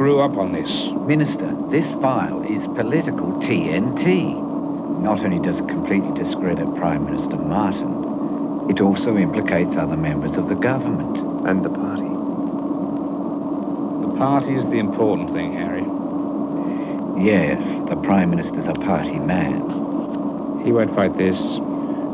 grew up on this. Minister, this file is political TNT. Not only does it completely discredit Prime Minister Martin, it also implicates other members of the government. And the party. The party is the important thing, Harry. Yes, the Prime Minister's a party man. He won't fight this,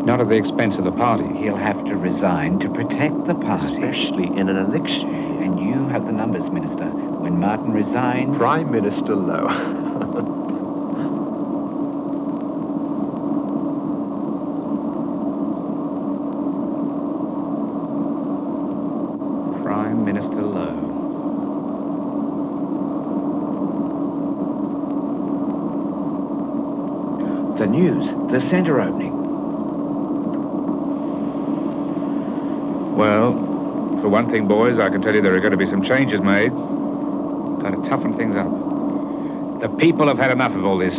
not at the expense of the party. He'll have to resign to protect the party. Especially in an election. And you have the numbers, Minister. When Martin resigns... Prime Minister Lowe. Prime Minister Lowe. The news, the centre opening. Well, for one thing, boys, I can tell you there are going to be some changes made. Going to toughen things up. The people have had enough of all this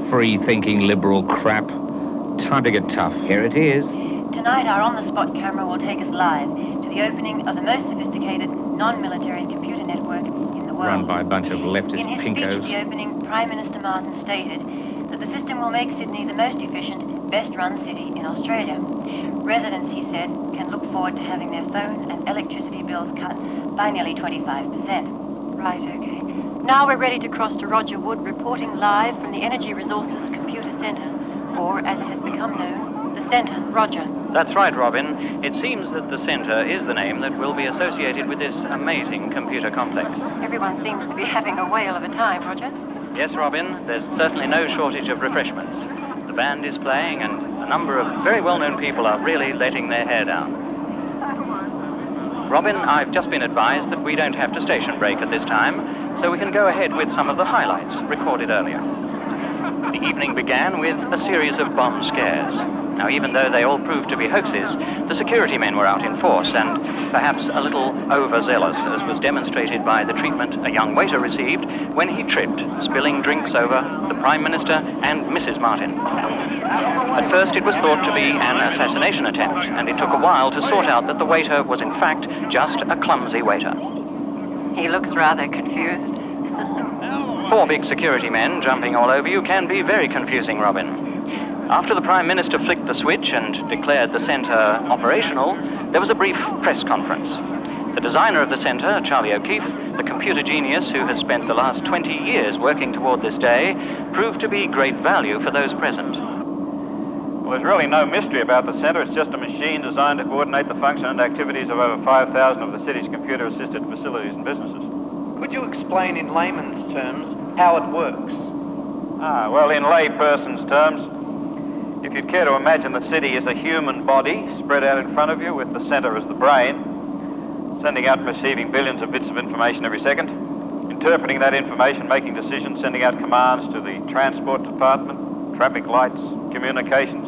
free-thinking liberal crap. Time to get tough. Here it is. Tonight, our on-the-spot camera will take us live to the opening of the most sophisticated non-military computer network in the world. Run by a bunch of leftist In his speech pinkos. at the opening, Prime Minister Martin stated that the system will make Sydney the most efficient, best-run city in Australia. Residents, he said, can look forward to having their phone and electricity bills cut by nearly 25%. Right, okay. Now we're ready to cross to Roger Wood, reporting live from the Energy Resources Computer Centre, or as it has become known, the Centre. Roger. That's right, Robin. It seems that the Centre is the name that will be associated with this amazing computer complex. Everyone seems to be having a whale of a time, Roger. Yes, Robin, there's certainly no shortage of refreshments. The band is playing and a number of very well-known people are really letting their hair down. Robin, I've just been advised that we don't have to station break at this time, so we can go ahead with some of the highlights recorded earlier. The evening began with a series of bomb scares. Now, even though they all proved to be hoaxes, the security men were out in force and perhaps a little overzealous, as was demonstrated by the treatment a young waiter received when he tripped, spilling drinks over the Prime Minister and Mrs. Martin. At first, it was thought to be an assassination attempt, and it took a while to sort out that the waiter was in fact just a clumsy waiter. He looks rather confused. 4 big security men jumping all over you can be very confusing, Robin. After the Prime Minister flicked the switch and declared the centre operational, there was a brief press conference. The designer of the centre, Charly O'Keefe, the computer genius who has spent the last 20 years working toward this day, proved to be great value for those present. Well, there's really no mystery about the centre. It's just a machine designed to coordinate the function and activities of over 5,000 of the city's computer-assisted facilities and businesses. Could you explain in layman's terms how it works? Well, in layperson's terms, if you'd care to imagine the city as a human body spread out in front of you with the centre as the brain, sending out and receiving billions of bits of information every second, interpreting that information, making decisions, sending out commands to the transport department, traffic lights, communications,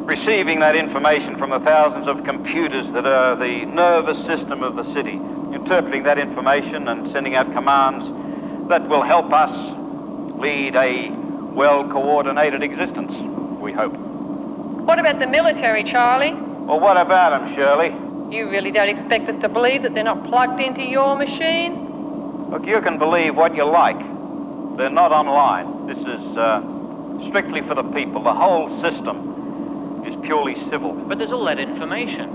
receiving that information from the thousands of computers that are the nervous system of the city, interpreting that information and sending out commands that will help us lead a well-coordinated existence, we hope. What about the military, Charlie? Well, what about them, Shirley? You really don't expect us to believe that they're not plugged into your machine? Look, you can believe what you like. They're not online. This is strictly for the people. The whole system is purely civil. But there's all that information.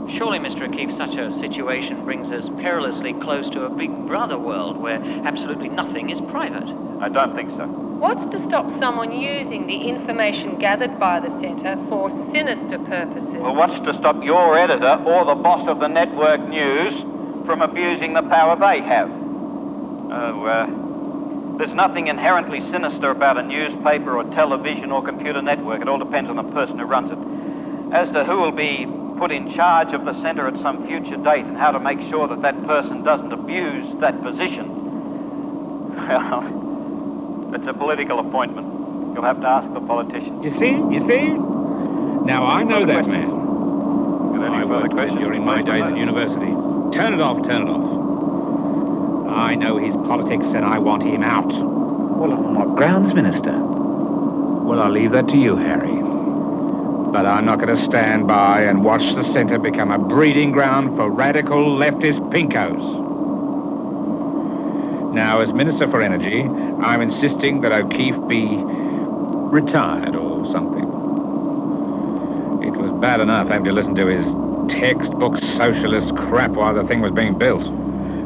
Surely, Mr. O'Keefe, such a situation brings us perilously close to a big brother world where absolutely nothing is private. I don't think so. What's to stop someone using the information gathered by the centre for sinister purposes? Well, what's to stop your editor or the boss of the network news from abusing the power they have? There's nothing inherently sinister about a newspaper or television or computer network. It all depends on the person who runs it. As to who will be put in charge of the centre at some future date and how to make sure that that person doesn't abuse that position, well, it's a political appointment. You'll have to ask the politicians. You see? Now, I know that man. I worked with him during my days at university. Turn it off. I know his politics and I want him out. Well, on what grounds, Minister? Well, I'll leave that to you, Harry. But I'm not going to stand by and watch the centre become a breeding ground for radical leftist pinkos. Now, as Minister for Energy, I'm insisting that O'Keefe be retired or something. It was bad enough having to listen to his textbook socialist crap while the thing was being built.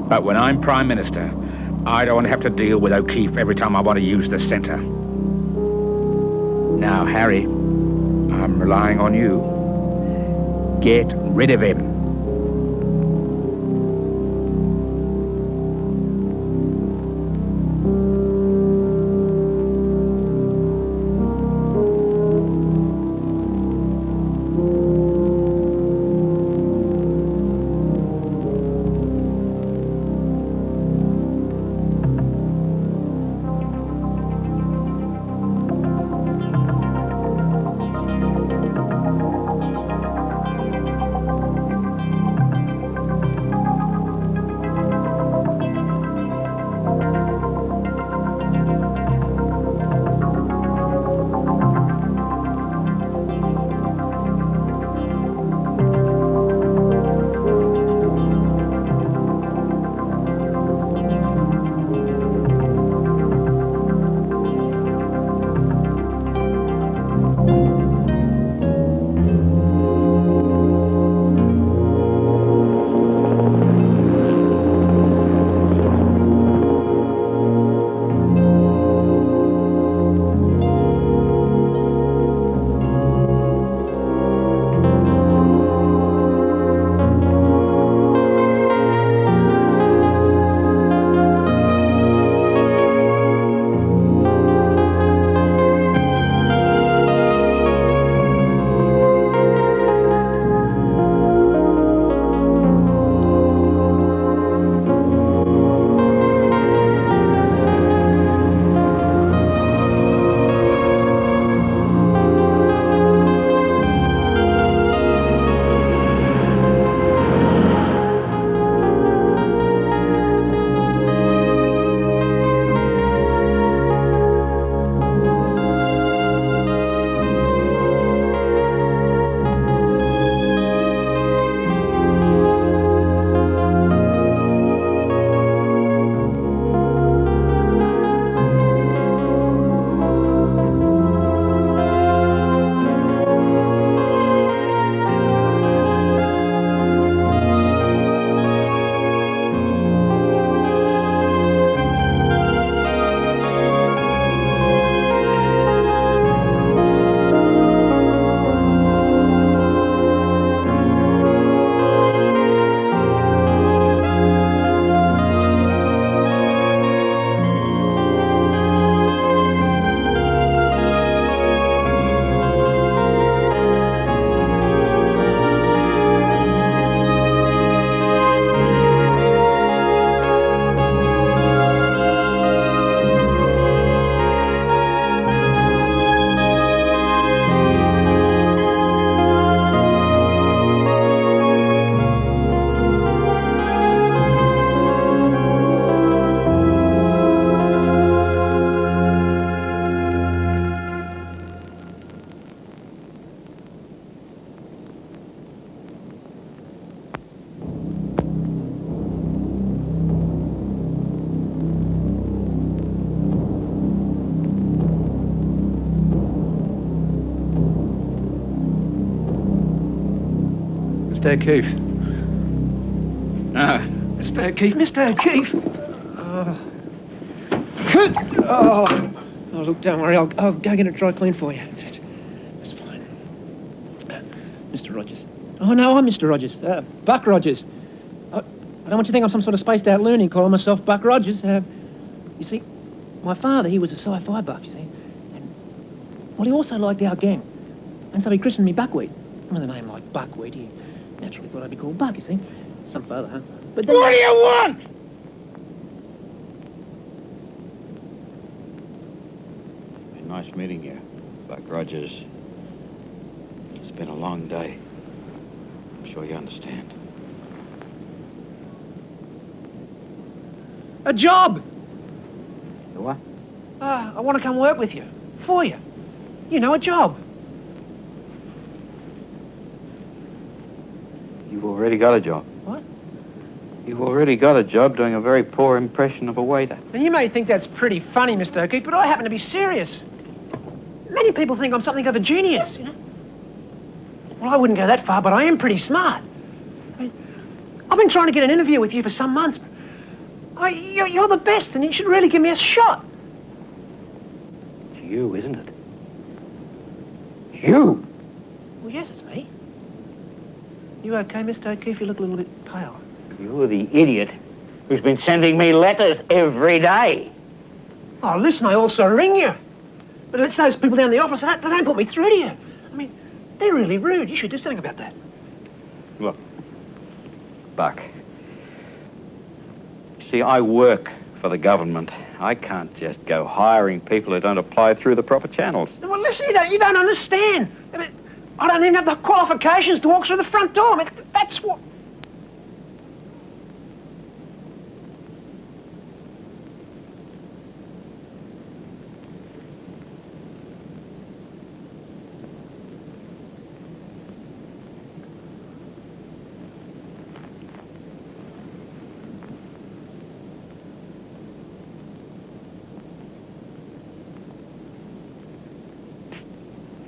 But when I'm Prime Minister, I don't want to have to deal with O'Keefe every time I want to use the centre. Now, Harry, I'm relying on you. Get rid of him. Mr. O'Keefe. Mr. O'Keefe, Mr. O'Keefe. Oh, look, don't worry. I'll go get it dry clean for you. That's fine. Mr. Rogers. Oh, no, I'm Mr. Rogers. Buck Rogers. I don't want you to think I'm some sort of spaced-out loony calling myself Buck Rogers. You see, my father, he was a sci-fi buff, you see. And, well, he also liked our gang. And so he christened me Buckwheat. With a name like Buckwheat, he naturally thought I'd be called Buck, you see. Some further, huh? But then... What do you want? Been nice meeting you, Buck Rogers. It's been a long day. I'm sure you understand. A job! The what? I want to come work with you. For you. You know, a job. You've already got a job. What? You've already got a job doing a very poor impression of a waiter. Now, you may think that's pretty funny, Mr. O'Keefe, but I happen to be serious. Many people think I'm something of a genius, you know. Well, I wouldn't go that far, but I am pretty smart. I mean, I've been trying to get an interview with you for some months. You're the best, and you should really give me a shot. It's you, isn't it? You! Well, yes, it's me. You okay, Mr. O'Keefe? You look a little bit pale. You're the idiot who's been sending me letters every day. Oh, listen, I also ring you. But it's those people down the office, they don't put me through to you. I mean, they're really rude. You should do something about that. Look, Buck. See, I work for the government. I can't just go hiring people who don't apply through the proper channels. Well, listen, you don't understand. I mean, I don't even have the qualifications to walk through the front door. I mean, that's what...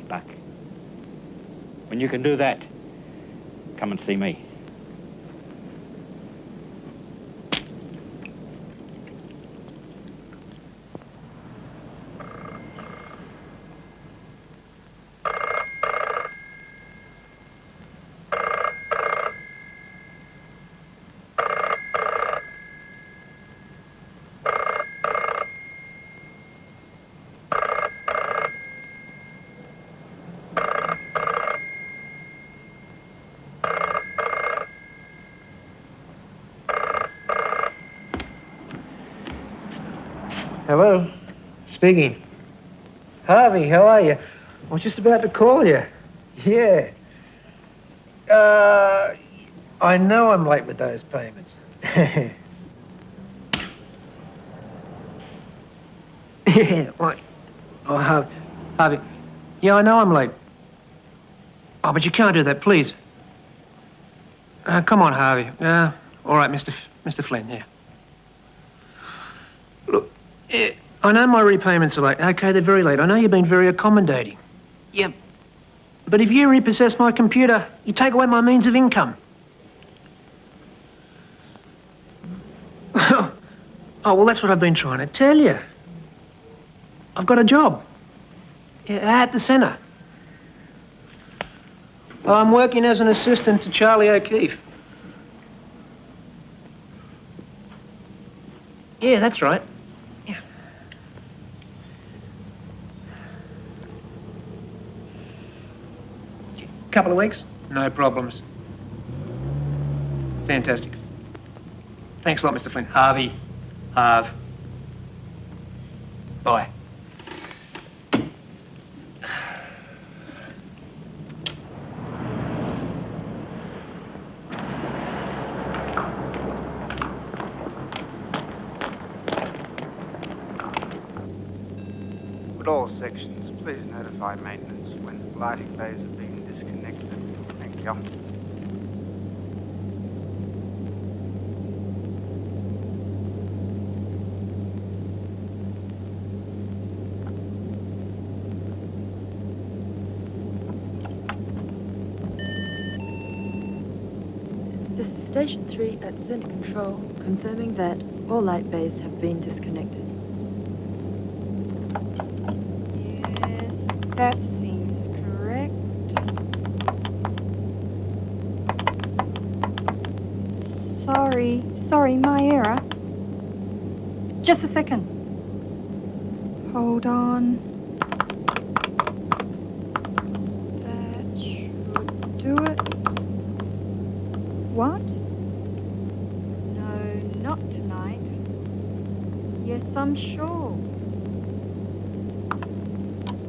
Buck, when you can do that, come and see me. Hello? Speaking. Harvey, how are you? I was just about to call you. Yeah. I know I'm late with those payments. Yeah, what? Oh, Harvey. Yeah, I know I'm late. Oh, but you can't do that, please. Come on, Harvey. All right, Mr. Flynn, yeah. Look, I know my repayments are late. Okay, they're very late. I know you've been very accommodating. Yeah. But if you repossess my computer, you take away my means of income. Oh, well, that's what I've been trying to tell you. I've got a job. Yeah, at the centre. I'm working as an assistant to Charly O'Keefe. Yeah, that's right. Yeah. Couple of weeks? No problems. Fantastic. Thanks a lot, Mr. Flynn. Harvey. Harv. Bye. At all sections, please notify maintenance when lighting bays are being disconnected. Thank you. This is Station 3 at Centre Control, confirming that all light bays have been disconnected. That seems correct. Sorry, my error. Just a second. Hold on. That should do it. What? No, not tonight. Yes, I'm sure.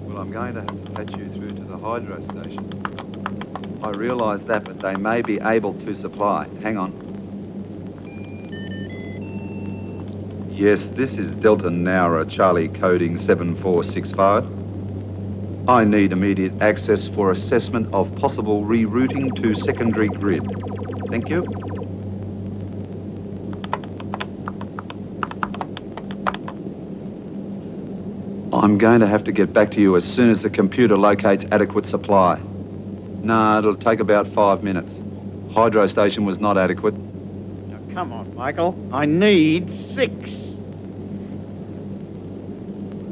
Well, I'm going to have to patch you through to the hydro station. I realise that, but they may be able to supply. Hang on. Yes, this is Delta Nowra, Charlie coding 7465. I need immediate access for assessment of possible rerouting to secondary grid. Thank you. I'm going to have to get back to you as soon as the computer locates adequate supply. No, it'll take about 5 minutes. Hydro station was not adequate. Now, come on, Michael. I need 6.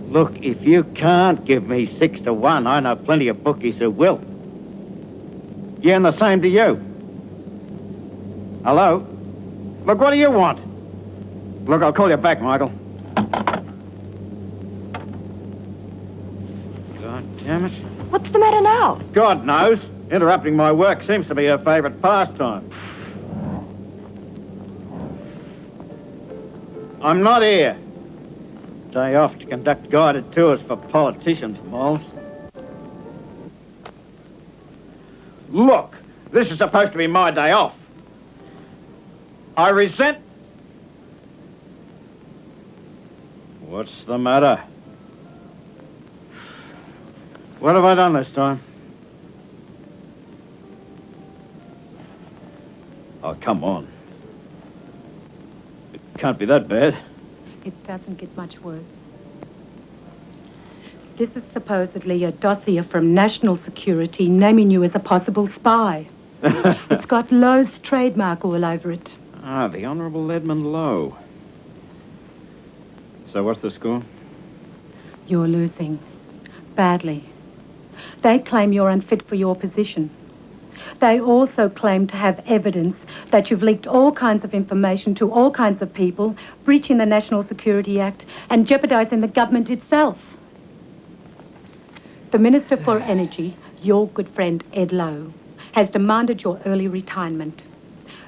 Look, if you can't give me 6 to 1, I know plenty of bookies who will. Yeah, and the same to you. Hello? Look, what do you want? Look, I'll call you back, Michael. God damn it. What's the matter now? God knows. Interrupting my work seems to be her favourite pastime. I'm not here. Day off to conduct guided tours for politicians, Moles. Look, this is supposed to be my day off. I resent... What's the matter? What have I done this time? Oh, come on. It can't be that bad. It doesn't get much worse. This is supposedly a dossier from National Security naming you as a possible spy. It's got Lowe's trademark all over it. Ah, the Honourable Edmund Lowe. So what's the score? You're losing. Badly. They claim you're unfit for your position. They also claim to have evidence that you've leaked all kinds of information to all kinds of people, breaching the National Security Act and jeopardising the government itself. The Minister for Energy, your good friend Ed Lowe, has demanded your early retirement.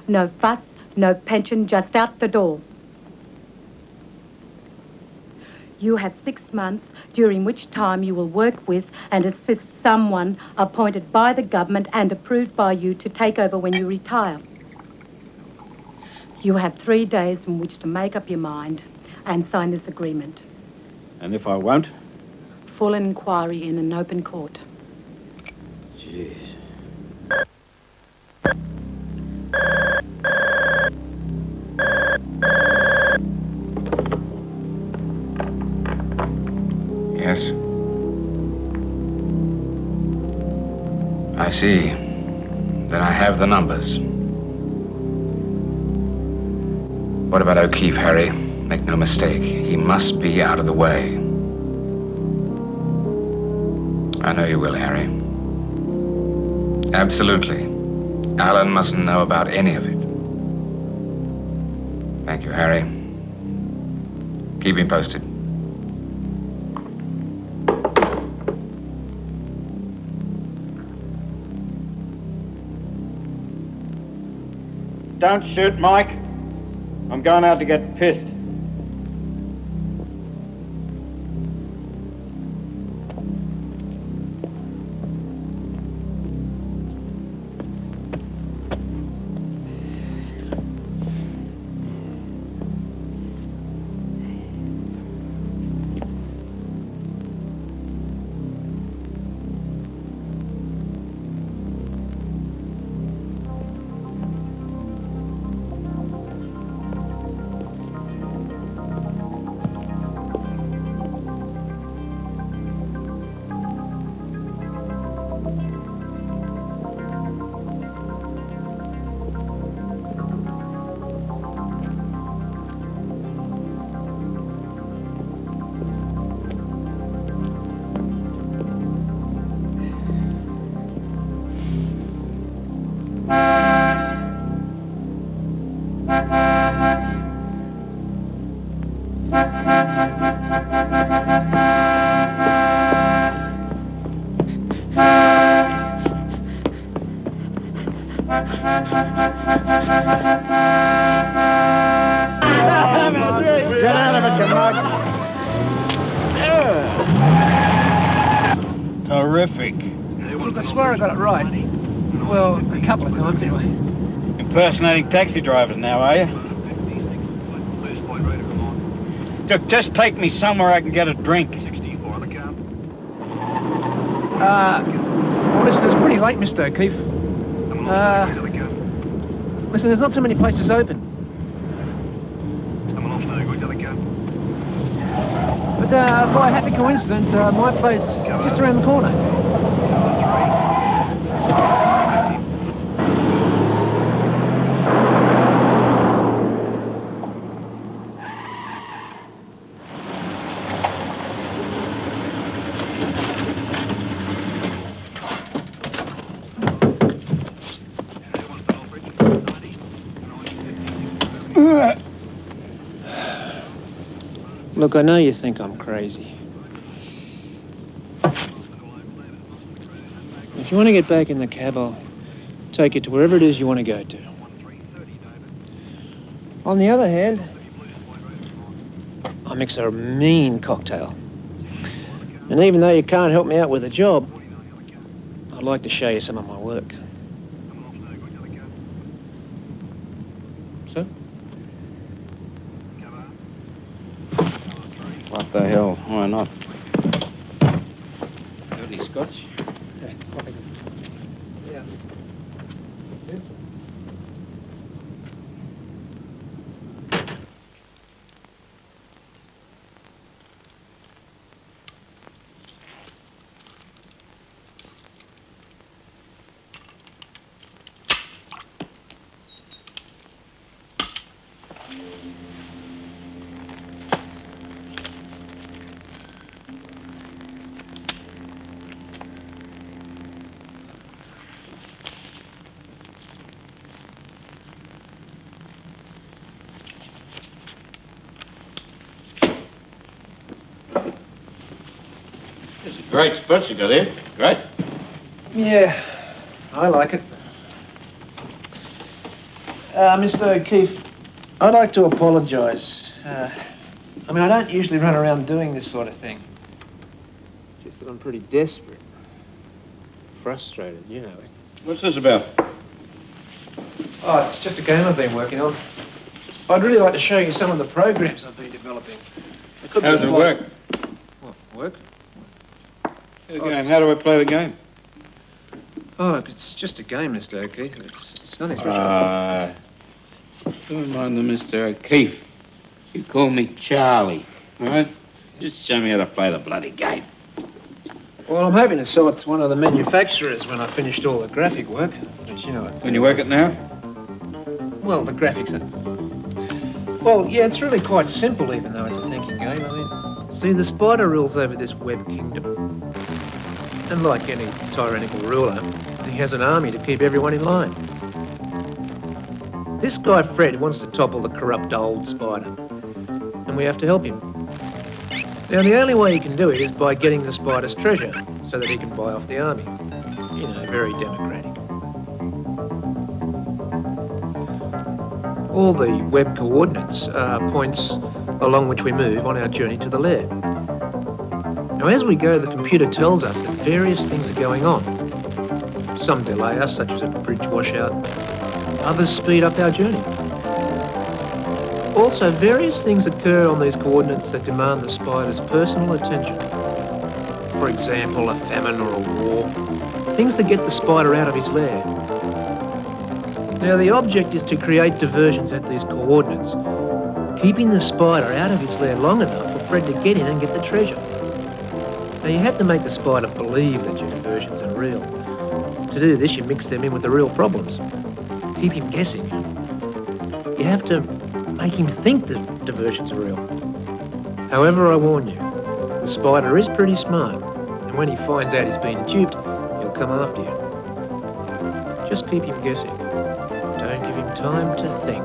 No fuss, no pension, just out the door. You have 6 months during which time you will work with and assist someone appointed by the government and approved by you to take over when you retire. You have 3 days in which to make up your mind and sign this agreement. And if I won't? Full inquiry in an open court. Jeez. Yes. I see. Then I have the numbers. What about O'Keefe, Harry? Make no mistake, he must be out of the way. I know you will, Harry. Absolutely. Alan mustn't know about any of it. Thank you, Harry. Keep me posted. Don't shoot, Mike. I'm going out to get pissed. Get out of it, you mug. Terrific. Look, I swear I got it right. Well, a couple of times anyway. Impersonating taxi drivers now, are you? Look, just take me somewhere I can get a drink. Well, listen, it's pretty late, Mr. O'Keefe. Listen, there's not too many places open. But by a happy coincidence, my place is just around the corner. Look, I know you think I'm crazy. If you want to get back in the cab, I'll take you to wherever it is you want to go to. On the other hand, I mix a mean cocktail. And even though you can't help me out with a job, I'd like to show you some of my work. So? What the hell? Why not? Got any scotch? Yeah. Great spots you got here. Great. Yeah, I like it. Mr. O'Keefe, I'd like to apologise. I mean, I don't usually run around doing this sort of thing. Just that I'm pretty desperate. Frustrated, you know. What's this about? Oh, it's just a game I've been working on. I'd really like to show you some of the programs I've been developing. How's it work? What, work? The game. How do I play the game? Oh, look, it's just a game, Mr. O'Keefe. It's nothing special. Don't mind the Mr. O'Keefe. You call me Charlie, all right? Just show me how to play the bloody game. Well, I'm hoping to sell it to one of the manufacturers when I've finished all the graphic work. But you know it. When you work it now? Well, the graphics are... Well, yeah, it's really quite simple, even though it's a thinking game. I mean, see, the spider rules over this web kingdom. And like any tyrannical ruler, he has an army to keep everyone in line. This guy, Fred, wants to topple the corrupt old spider. And we have to help him. Now, the only way he can do it is by getting the spider's treasure, so that he can buy off the army. You know, very democratic. All the web coordinates are points along which we move on our journey to the lair. Now, as we go, the computer tells us that various things are going on. Some delay us, such as a bridge washout. Others speed up our journey. Also, various things occur on these coordinates that demand the spider's personal attention. For example, a famine or a war. Things that get the spider out of his lair. Now, the object is to create diversions at these coordinates, keeping the spider out of his lair long enough for Fred to get in and get the treasure. Now, you have to make the spider believe that your diversions are real. To do this, you mix them in with the real problems. Keep him guessing. You have to make him think that diversions are real. However, I warn you, the spider is pretty smart, and when he finds out he's been duped, he'll come after you. Just keep him guessing. Don't give him time to think.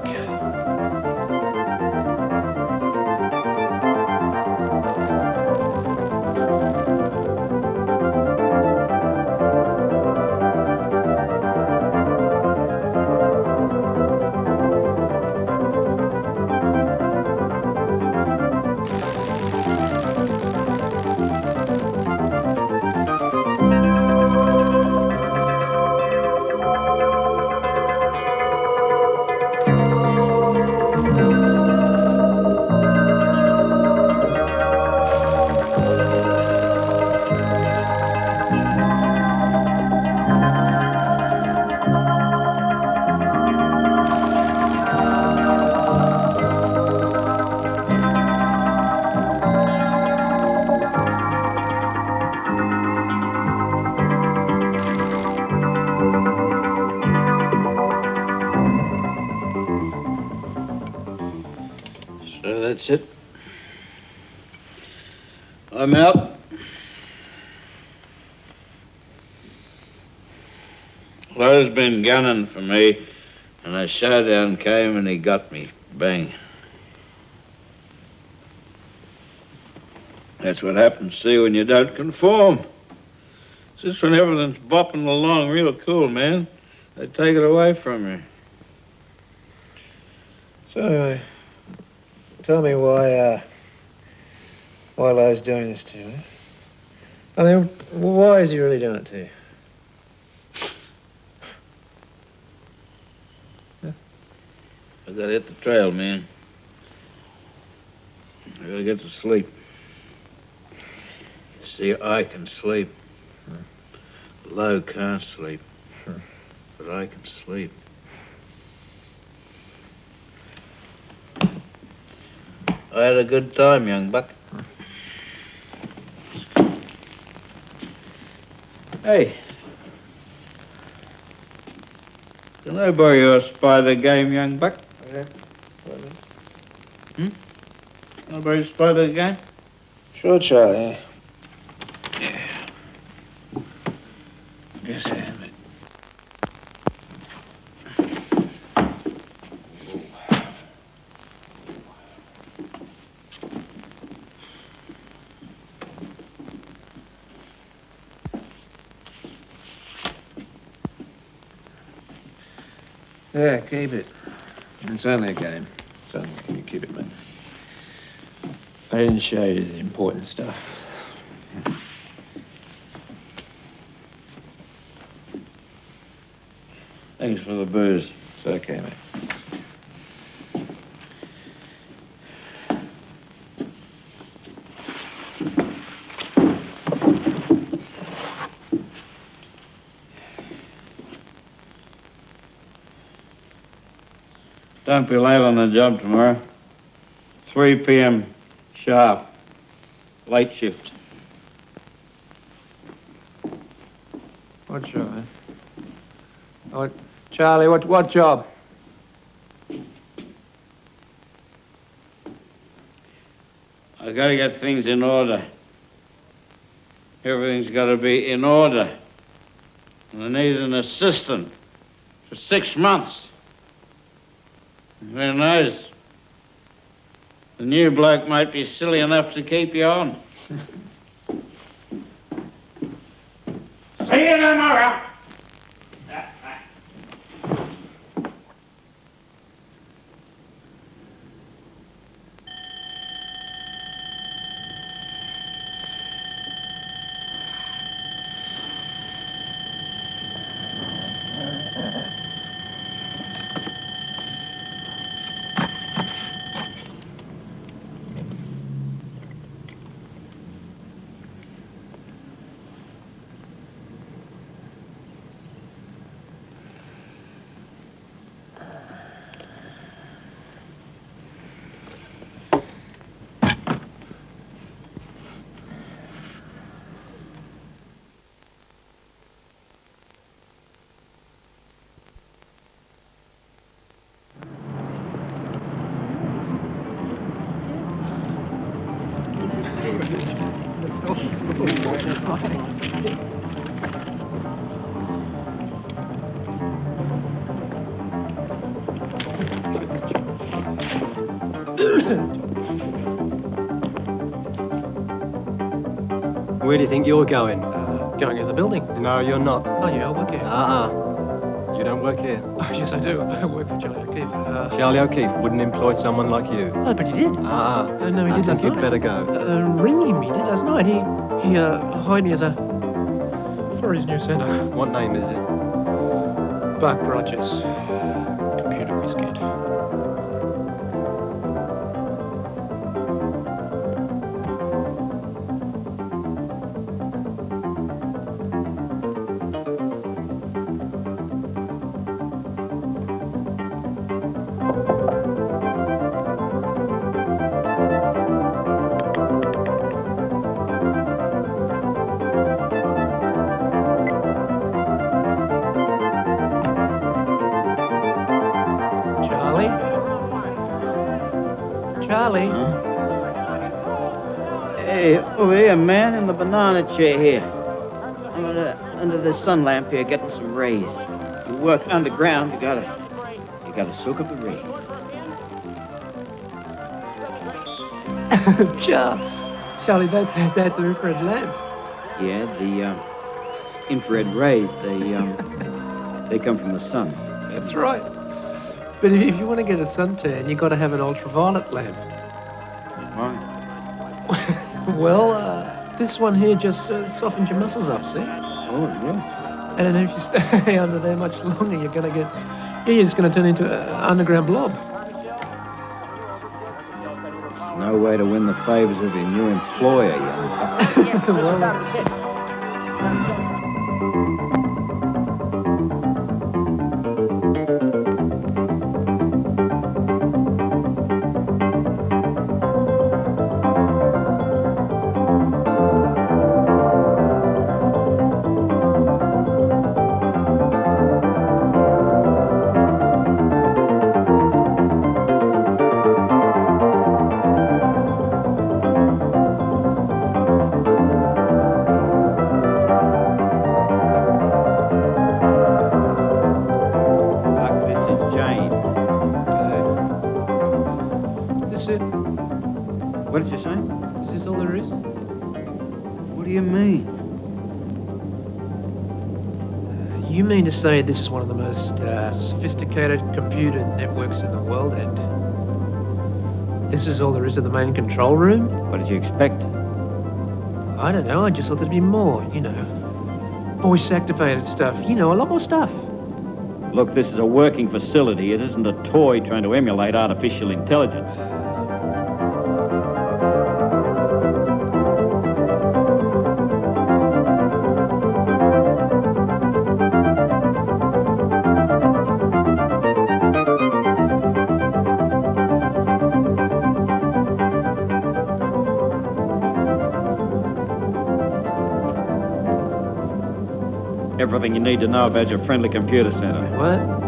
That's it. I'm out. Lowe's been gunning for me, and a showdown came and he got me. Bang. That's what happens, see, when you don't conform. It's just when everything's bopping along real cool, man. They take it away from you. So, tell me why Lowe's doing this to you, eh? I mean, why is he really doing it to you? I gotta hit the trail, man. I gotta get to sleep. See, I can sleep. Lowe can't sleep. But I can sleep. I had a good time, young buck. Hey. Can I borrow your spider game, young buck? Yeah. Can I borrow your spider game? Sure, Charlie. Yeah. Yes, I am, mate. Yeah, keep it. It's only a game. It's only a game. You keep it, mate. I didn't show you the important stuff. Thanks for the booze. It's okay, mate. Don't be late on the job tomorrow. 3 p.m. sharp. Late shift. What job, eh? Oh, Charlie, what job? I gotta get things in order. Everything's gotta be in order. And I need an assistant for 6 months. Who knows? The new bloke might be silly enough to keep you on. See you tomorrow. Where do you think you're going? Going in the building. No, you're not. Oh, yeah, I work here. You don't work here. Oh, yes, I do. I work for Charly O'Keefe. Charly O'Keefe wouldn't employ someone like you. Oh, but he did. No, he did last I think you'd night. better go. Ring him, he did last night. He hired me for his new centre. What name is it? Buck Rogers. Computer whiz kid. Charlie? Over here, man, in the banana chair here. Under the sun lamp here, getting some rays. You work underground, you gotta soak up the rays. Charlie, that's an infrared lamp. Yeah, the infrared rays, they come from the sun. That's right. But if you want to get a suntan, you've got to have an ultraviolet lamp. Why? Well, this one here just softens your muscles up, see? Oh, really? And then if you stay under there much longer, you're going to you're just going to turn into an underground blob. No way to win the favors of your new employer, young Well, What did you say? is this all there is? What do you mean? You mean to say this is one of the most sophisticated computer networks in the world, and this is all there is to the main control room? What did you expect? I don't know, I just thought there'd be more, voice-activated stuff, a lot more stuff. Look, this is a working facility. It isn't a toy trying to emulate artificial intelligence. Everything you need to know about your friendly computer center. What?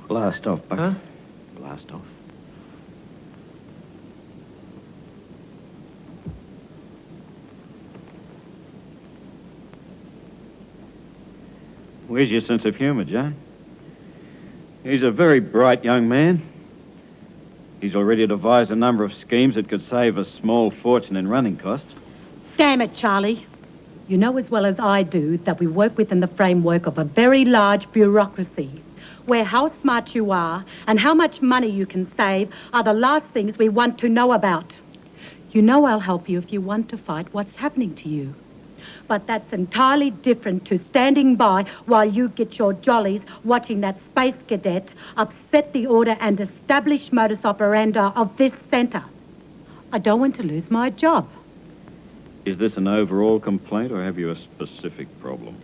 Blast off, Buck. Huh? Blast off. Where's your sense of humour, Joan? He's a very bright young man. He's already devised a number of schemes that could save a small fortune in running costs. Damn it, Charlie. You know as well as I do that we work within the framework of a very large bureaucracy, where how smart you are and how much money you can save are the last things we want to know about. You know I'll help you if you want to fight what's happening to you. But that's entirely different to standing by while you get your jollies watching that space cadet upset the order and establish modus operandi of this centre. I don't want to lose my job. Is this an overall complaint or have you a specific problem?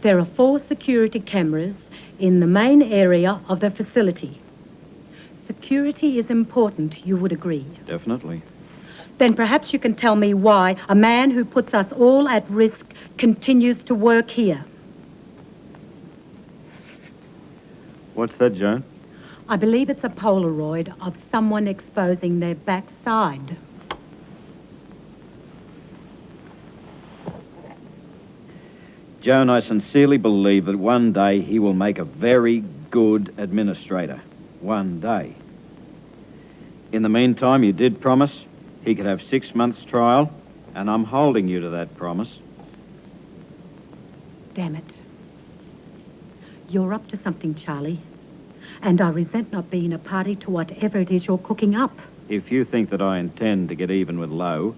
There are 4 security cameras in the main area of the facility. Security is important, you would agree. Definitely. Then perhaps you can tell me why a man who puts us all at risk continues to work here. What's that, Joan? I believe it's a Polaroid of someone exposing their backside. Joan, I sincerely believe that one day he will make a very good administrator. One day. In the meantime, you did promise he could have 6 months' trial, and I'm holding you to that promise. Damn it. You're up to something, Charlie. And I resent not being a party to whatever it is you're cooking up. If you think that I intend to get even with Lowe,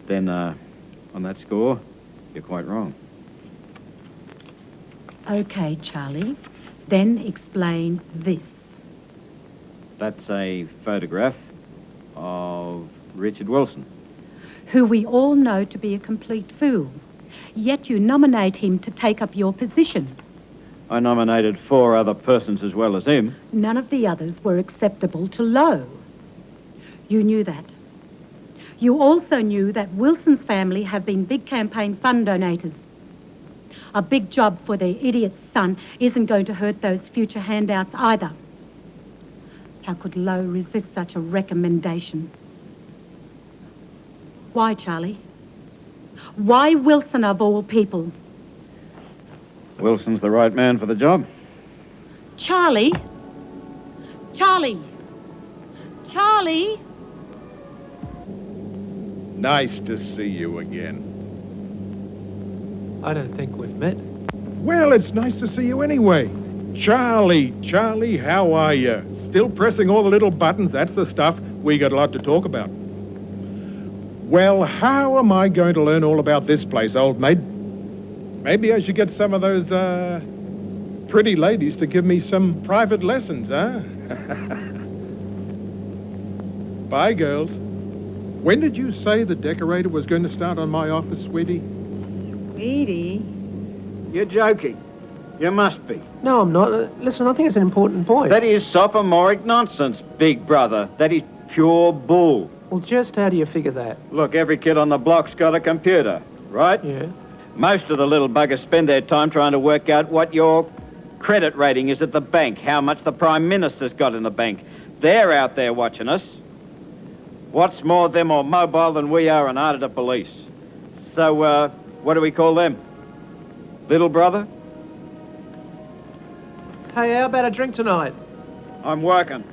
then, on that score, you're quite wrong. Okay, Charlie. Then explain this. That's a photograph of Richard Wilson. Who we all know to be a complete fool. Yet you nominate him to take up your position. I nominated 4 other persons as well as him. None of the others were acceptable to Lowe. You knew that. You also knew that Wilson's family have been big campaign fund donators. A big job for their idiot son isn't going to hurt those future handouts either. How could Lowe resist such a recommendation? Why, Charlie? Why Wilson of all people? Wilson's the right man for the job. Charlie? Charlie? Charlie? Nice to see you again. I don't think we've met. Well, it's nice to see you anyway. Charlie, how are you? Still pressing all the little buttons, that's the stuff. We got a lot to talk about. Well, how am I going to learn all about this place, old mate? Maybe I should get some of those, pretty ladies to give me some private lessons, huh? Bye, girls. When did you say the decorator was going to start on my office, sweetie? Sweetie? You're joking. You must be. No, I'm not. Listen, I think it's an important point. That is sophomoric nonsense, big brother. That is pure bull. Well, just how do you figure that? Look, every kid on the block's got a computer, right? Yeah. Most of the little buggers spend their time trying to work out what your credit rating is at the bank, how much the Prime Minister's got in the bank. They're out there watching us. What's more, they're more mobile than we are and harder to police. So, what do we call them? Little brother? Hey, how about a drink tonight? I'm working.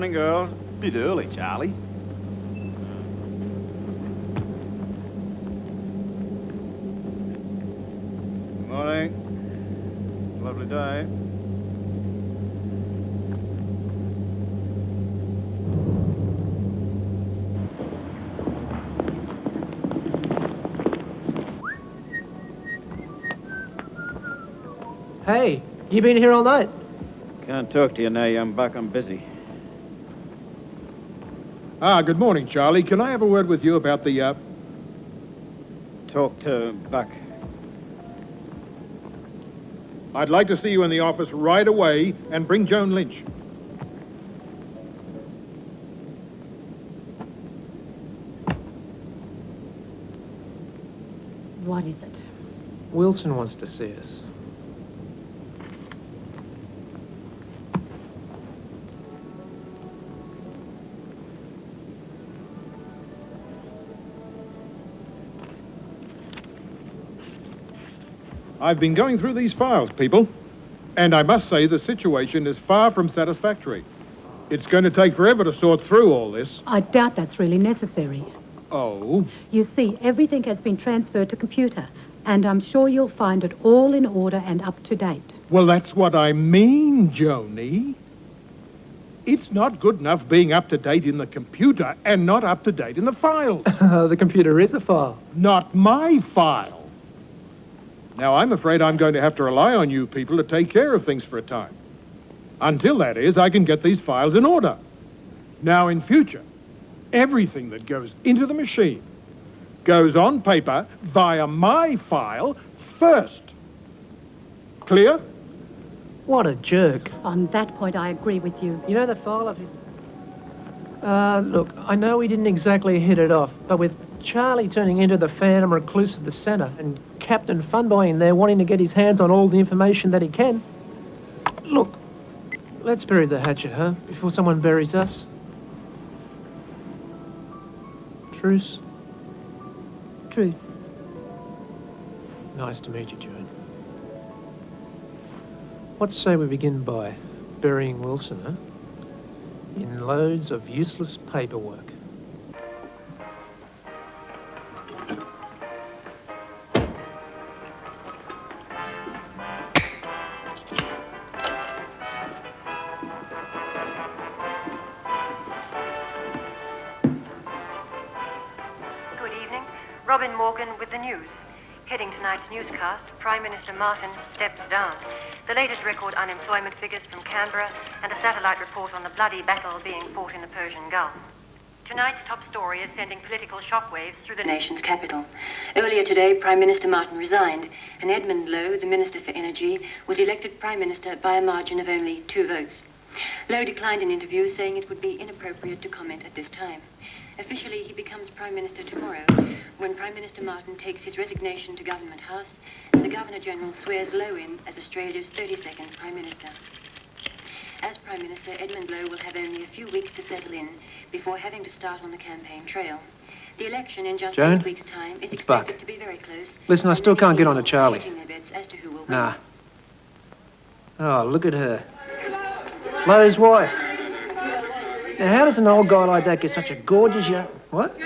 Morning, girls. Bit early, Charlie. Morning. Lovely day. Hey, you been here all night? Can't talk to you now, young buck. I'm busy. Good morning, Charlie. Can I have a word with you about the, Talk to Buck. I'd like to see you in the office right away and bring Joan Lynch. What is it? Wilson wants to see us. I've been going through these files, people, and I must say the situation is far from satisfactory. It's going to take forever to sort through all this. I doubt that's really necessary. Oh? You see, everything has been transferred to computer, and I'm sure you'll find it all in order and up to date. Well, that's what I mean, Joni. It's not good enough being up to date in the computer and not up to date in the files. The computer is a file. Not my file. Now, I'm afraid I'm going to have to rely on you people to take care of things for a time. Until that is, I can get these files in order. Now, in future, everything that goes into the machine goes on paper via my file first. Clear? What a jerk. On that point, I agree with you. You know the file of his... look, I know we didn't exactly hit it off, but with Charlie turning into the phantom recluse of the centre and Captain Funboy in there wanting to get his hands on all the information that he can. Look, let's bury the hatchet, huh? Before someone buries us. Truce? Truce. Nice to meet you, Joan. What say we begin by burying Wilson, huh? In loads of useless paperwork. Robin Morgan with the news. Heading tonight's newscast, Prime Minister Martin steps down. The latest record unemployment figures from Canberra and a satellite report on the bloody battle being fought in the Persian Gulf. Tonight's top story is sending political shockwaves through the nation's capital. Earlier today, Prime Minister Martin resigned, and Edmund Lowe, the Minister for Energy, was elected Prime Minister by a margin of only 2 votes. Lowe declined an interview, saying it would be inappropriate to comment at this time. Officially, he becomes Prime Minister tomorrow, when Prime Minister Martin takes his resignation to Government House and the Governor-General swears Lowe in as Australia's 32nd Prime Minister. As Prime Minister, Edmund Lowe will have only a few weeks to settle in before having to start on the campaign trail. The election in just Joan? 8 weeks' time is expected Buck. to be very close. Listen, I still can't get on to Charlie. Hedging their bets as to who will win. Nah. Oh, look at her. Lowe's wife. Now, how does an old guy like that get such a gorgeous young... What?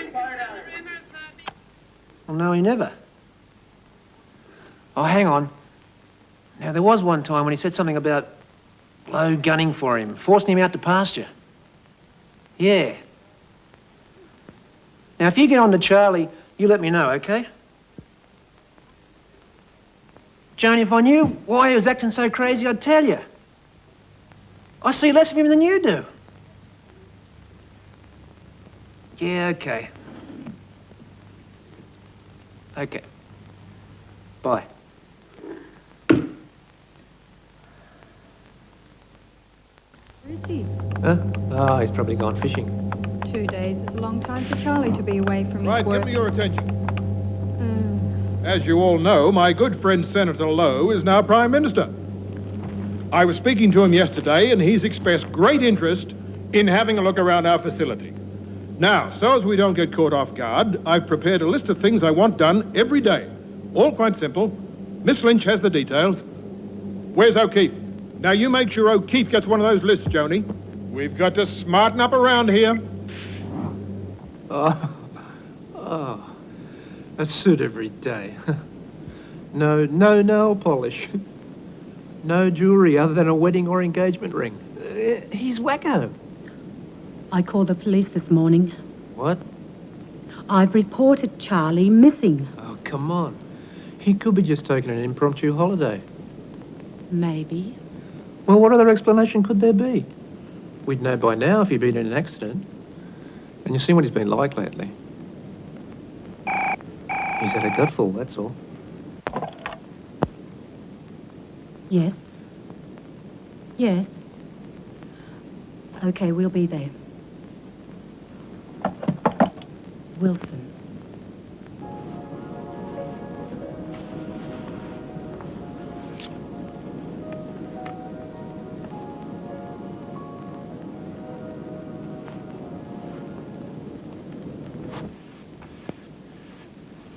Well, no, he never. Oh, hang on. Now, there was one time when he said something about Lowe gunning for him, forcing him out to pasture. Yeah. Now, if you get on to Charlie, you let me know, okay? Joan, if I knew why he was acting so crazy, I'd tell you. I see less of him than you do. Yeah, okay. Okay. Bye. Where is he? Huh? Oh, he's probably gone fishing. 2 days is a long time for Charlie to be away from his Right, work. give me your attention. As you all know, my good friend Senator Lowe is now Prime Minister. I was speaking to him yesterday, and he's expressed great interest in having a look around our facility. Now, so as we don't get caught off guard, I've prepared a list of things I want done every day. All quite simple. Miss Lynch has the details. Where's O'Keefe? Now, you make sure O'Keefe gets one of those lists, Joni. We've got to smarten up around here. Oh, a suit every day. No nail polish. No jewellery other than a wedding or engagement ring. He's wacko. I called the police this morning. What? I've reported Charlie missing. Oh, come on. He could be just taking an impromptu holiday. Maybe. Well, what other explanation could there be? We'd know by now if he'd been in an accident. And you see what he's been like lately. He's had a gutful, that's all. Yes. Yes. Okay, we'll be there. Wilson.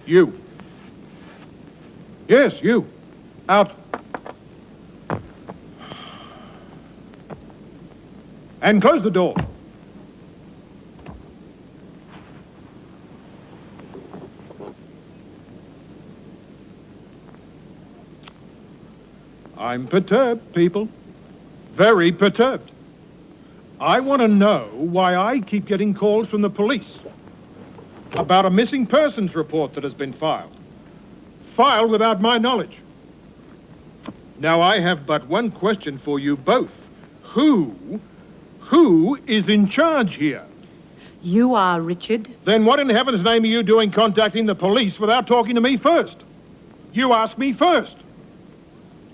You. Yes, you. Out. And close the door. I'm perturbed, people. Very perturbed. I want to know why I keep getting calls from the police about a missing persons report that has been filed. Filed without my knowledge. Now, I have but one question for you both. Who is in charge here? You are, Richard. Then what in heaven's name are you doing contacting the police without talking to me first? You asked me first.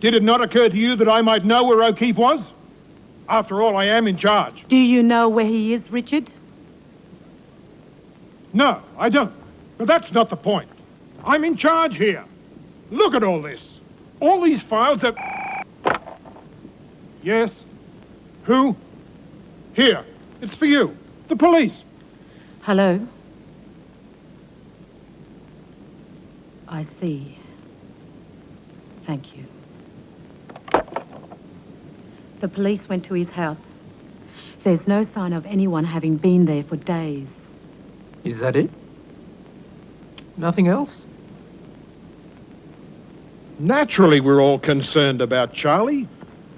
Did it not occur to you that I might know where O'Keefe was? After all, I am in charge. Do you know where he is, Richard? No, I don't. But that's not the point. I'm in charge here. Look at all this. All these files have... Yes? Who? Here. It's for you. The police. Hello? I see. Thank you. The police went to his house. There's no sign of anyone having been there for days. Is that it? Nothing else? Naturally, we're all concerned about Charlie,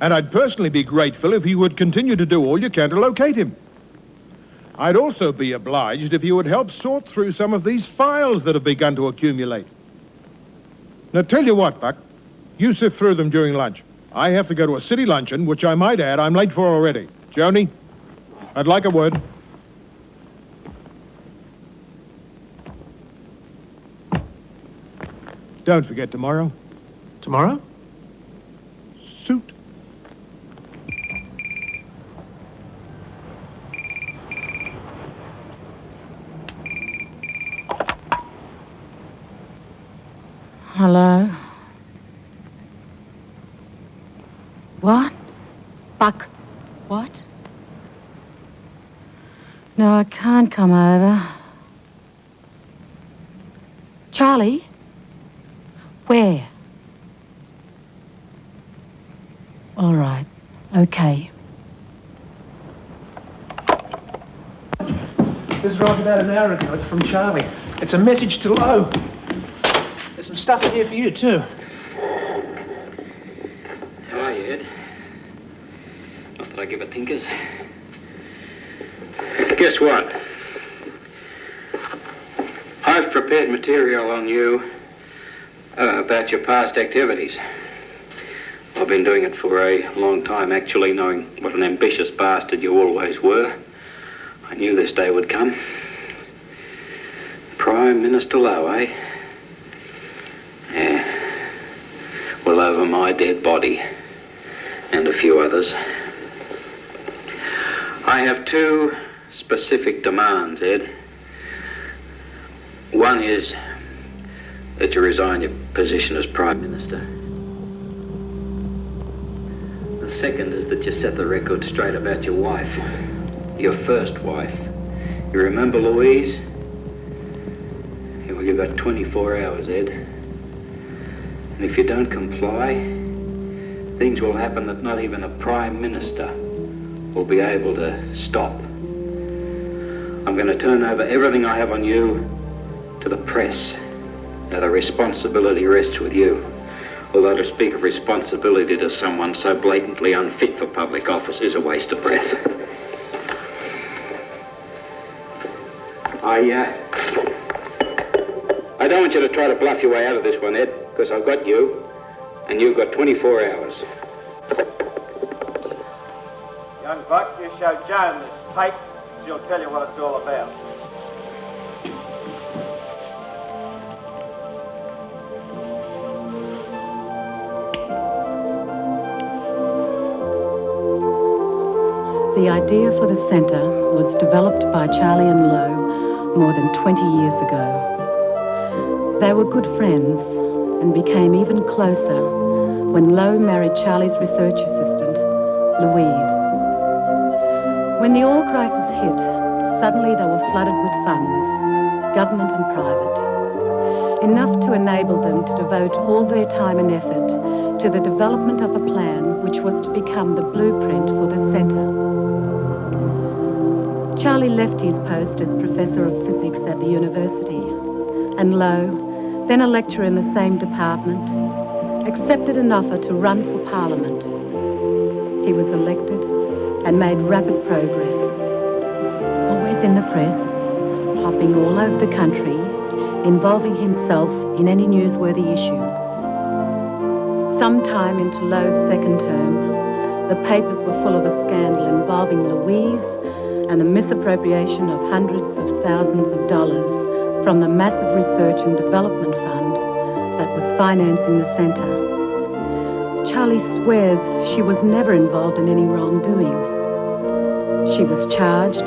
and I'd personally be grateful if you would continue to do all you can to locate him. I'd also be obliged if you would help sort through some of these files that have begun to accumulate. Now, tell you what, Buck, you sift through them during lunch. I have to go to a city luncheon, which I might add I'm late for already. Joni, I'd like a word. Don't forget tomorrow. Tomorrow? Suit. Hello? What? Buck? What? No, I can't come over. Charlie? Where? All right. Okay. This arrived about an hour ago. It's from Charlie. It's a message to Lo. There's some stuff in here for you, too. Hi, Ed. Not that I give a tinkers. Guess what? I've prepared material on you about your past activities. I've been doing it for a long time, actually, knowing what an ambitious bastard you always were. I knew this day would come. Prime Minister Lowe, eh? Yeah. Well, over my dead body. And a few others. I have two specific demands, Ed. One is that you resign your position as Prime Minister. The second is that you set the record straight about your wife. Your first wife. You remember Louise? Yeah, well, you've got 24 hours, Ed. And if you don't comply, things will happen that not even a Prime Minister will be able to stop. I'm going to turn over everything I have on you to the press. Now, the responsibility rests with you. Although to speak of responsibility to someone so blatantly unfit for public office is a waste of breath. I don't want you to try to bluff your way out of this one, Ed, because I've got you, and you've got 24 hours. Young buck, you show Joan this tape. She'll tell you what it's all about. The idea for the centre was developed by Charlie and Lowe more than 20 years ago. They were good friends and became even closer when Lowe married Charlie's research assistant, Louise. When the oil crisis hit, suddenly they were flooded with funds, government and private, enough to enable them to devote all their time and effort to the development of a plan which was to become the blueprint for the centre. Charlie left his post as Professor of Physics at the university, and Lowe, then a lecturer in the same department, accepted an offer to run for Parliament. He was elected and made rapid progress. Always in the press, hopping all over the country, involving himself in any newsworthy issue. Sometime into Lowe's second term, the papers were full of a scandal involving Louise and the misappropriation of hundreds of thousands of dollars from the massive research and development fund that was financing the centre. Charlie swears she was never involved in any wrongdoing. She was charged,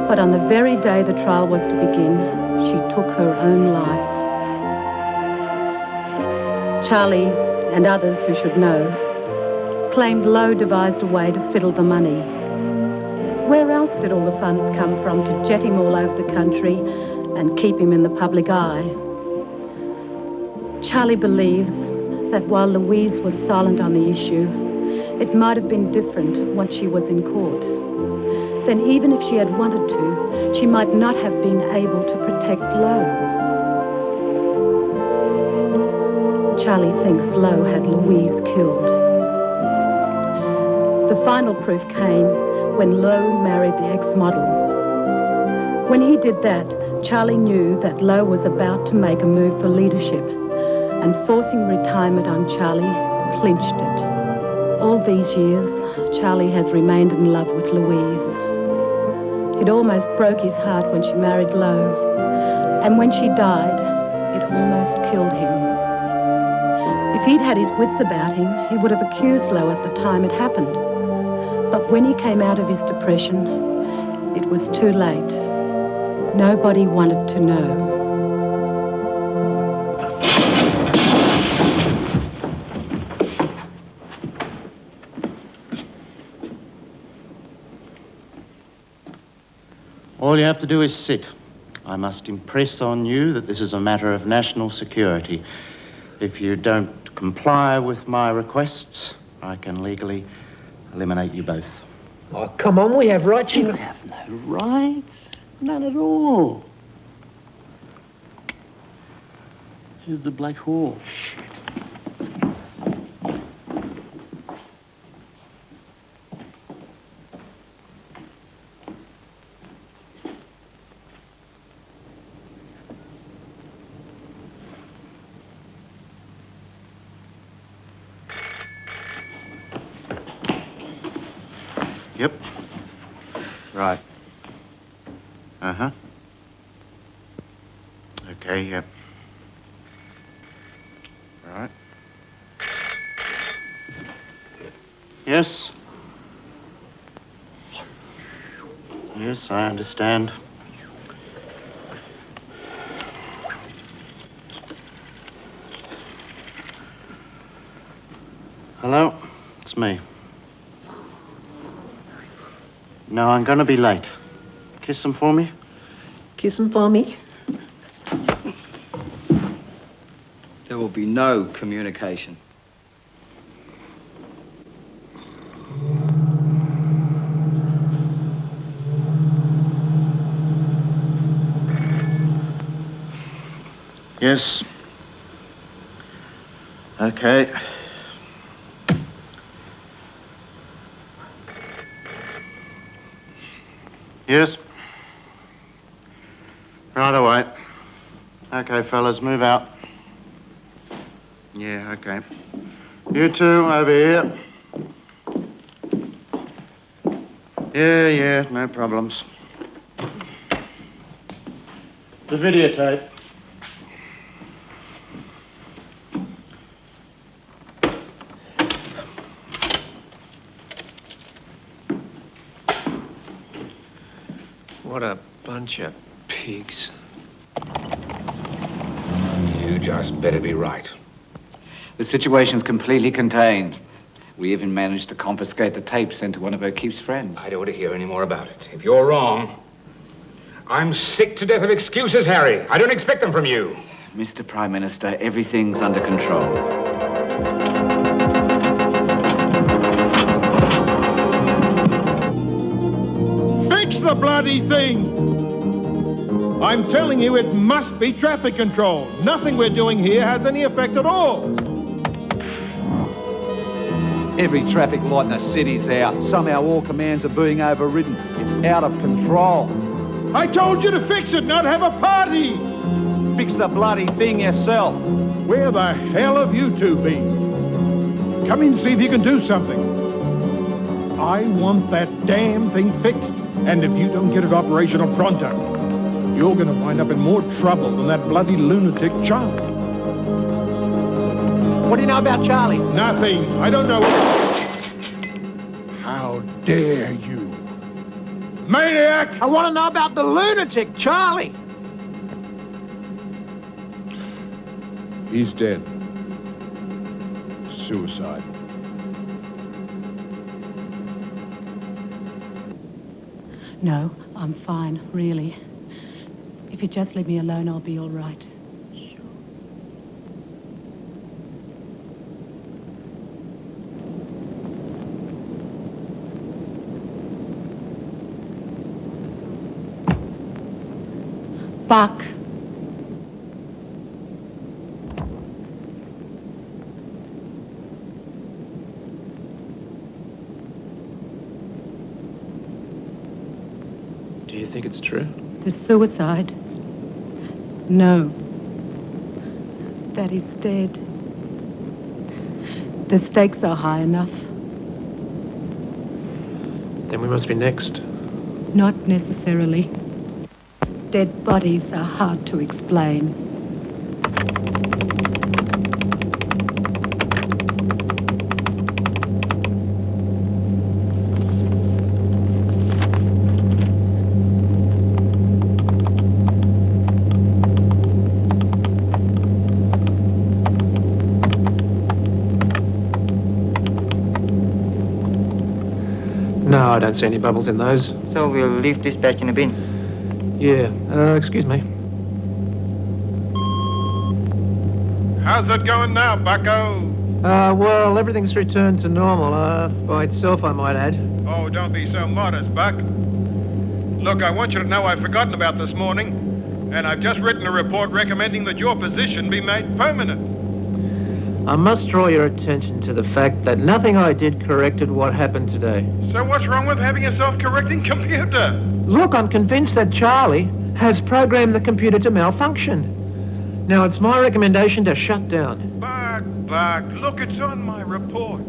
but on the very day the trial was to begin, she took her own life. Charlie, and others who should know, claimed Lowe devised a way to fiddle the money. Where else did all the funds come from to jet him all over the country and keep him in the public eye? Charlie believes that while Louise was silent on the issue, it might have been different once she was in court. Then even if she had wanted to, she might not have been able to protect Lowe. Charlie thinks Lowe had Louise killed. The final proof came when Lowe married the ex-model. When he did that, Charlie knew that Lowe was about to make a move for leadership, and forcing retirement on Charlie clinched it. All these years, Charlie has remained in love with Louise. It almost broke his heart when she married Lowe, and when she died, it almost killed him. If he'd had his wits about him, he would have accused Lowe at the time it happened. But when he came out of his depression, it was too late. Nobody wanted to know. All you have to do is sit. I must impress on you that this is a matter of national security. If you don't comply with my requests, I can legally eliminate you both. Oh, come on, we have rights. You have no rights. None at all. Here's the Black Horse. Yep. Right. Uh-huh. Okay, yep. Right. Yes. Yes, I understand. Hello? It's me. No, I'm going to be late. Kiss them for me? Kiss them for me? There will be no communication. Yes. Okay. Yes. Right away. Okay, fellas, move out. Yeah, okay. You two, over here. Yeah, no problems. The videotape. What a bunch of pigs. You just better be right. The situation's completely contained. We even managed to confiscate the tape sent to one of O'Keefe's friends. I don't want to hear any more about it. If you're wrong, I'm sick to death of excuses, Harry. I don't expect them from you. Mr. Prime Minister, everything's under control. Fix the bloody thing! I'm telling you, it must be traffic control. Nothing we're doing here has any effect at all. Every traffic light in the city's out. Somehow all commands are being overridden. It's out of control. I told you to fix it, not have a party! Fix the bloody thing yourself. Where the hell have you two been? Come in and see if you can do something. I want that damn thing fixed. And if you don't get it operational pronto, you're going to wind up in more trouble than that bloody lunatic Charlie. What do you know about Charlie? Nothing. I don't know. How dare you? Maniac! I want to know about the lunatic, Charlie. He's dead. Suicide. No, I'm fine, really. If you just leave me alone, I'll be all right. Buck. Do you think it's true? The suicide? No. That he's dead. The stakes are high enough. Then we must be next. Not necessarily. Dead bodies are hard to explain. No, I don't see any bubbles in those. So we'll leave this back in the bins. Yeah, excuse me. How's it going now, bucko? Well, everything's returned to normal, by itself, I might add. Oh, don't be so modest, Buck. Look, I want you to know I've forgotten about this morning, and I've just written a report recommending that your position be made permanent. I must draw your attention to the fact that nothing I did corrected what happened today. So what's wrong with having a self-correcting computer? Look, I'm convinced that Charlie has programmed the computer to malfunction. Now, it's my recommendation to shut down. Buck, look, it's on my report.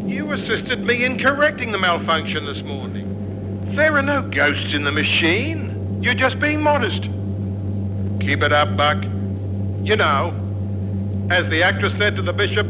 You assisted me in correcting the malfunction this morning. There are no ghosts in the machine. You're just being modest. Keep it up, Buck. You know, as the actress said to the bishop,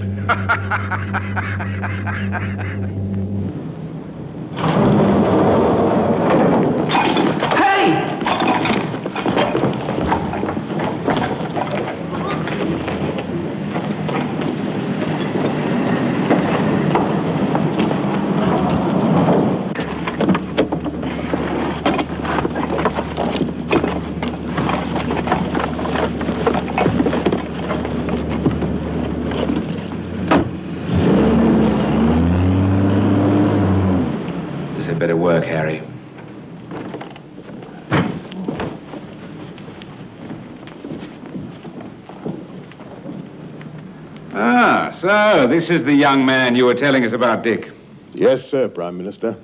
Ah, so this is the young man you were telling us about, Dick. Yes, sir, Prime Minister.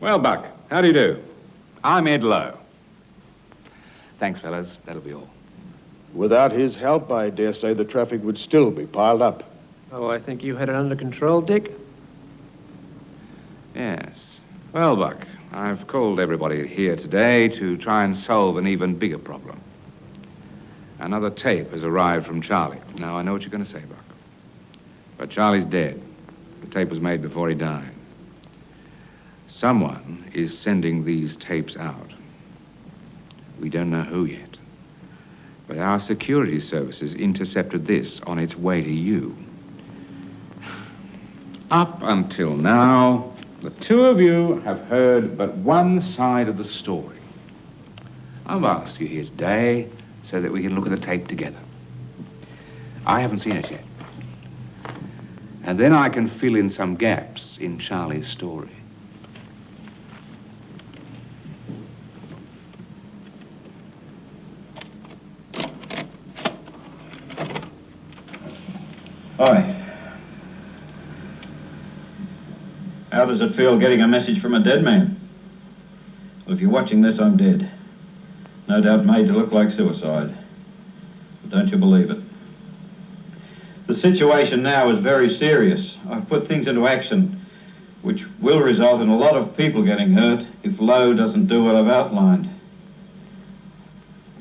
Well, Buck, how do you do? I'm Ed Lowe. Thanks, fellas. That'll be all. Without his help, I dare say the traffic would still be piled up. Oh, I think you had it under control, Dick. Yes. Well, Buck, I've called everybody here today to try and solve an even bigger problem. Another tape has arrived from Charlie. Now, I know what you're going to say, Buck. But Charlie's dead. The tape was made before he died. Someone is sending these tapes out. We don't know who yet. But our security services intercepted this on its way to you. Up until now, the two of you have heard but one side of the story. I've asked you here today so that we can look at the tape together. I haven't seen it yet. And then I can fill in some gaps in Charlie's story. Hi. How does it feel getting a message from a dead man? Well, if you're watching this, I'm dead. No doubt made to look like suicide. But don't you believe it? The situation now is very serious. I've put things into action which will result in a lot of people getting hurt if Lowe doesn't do what I've outlined.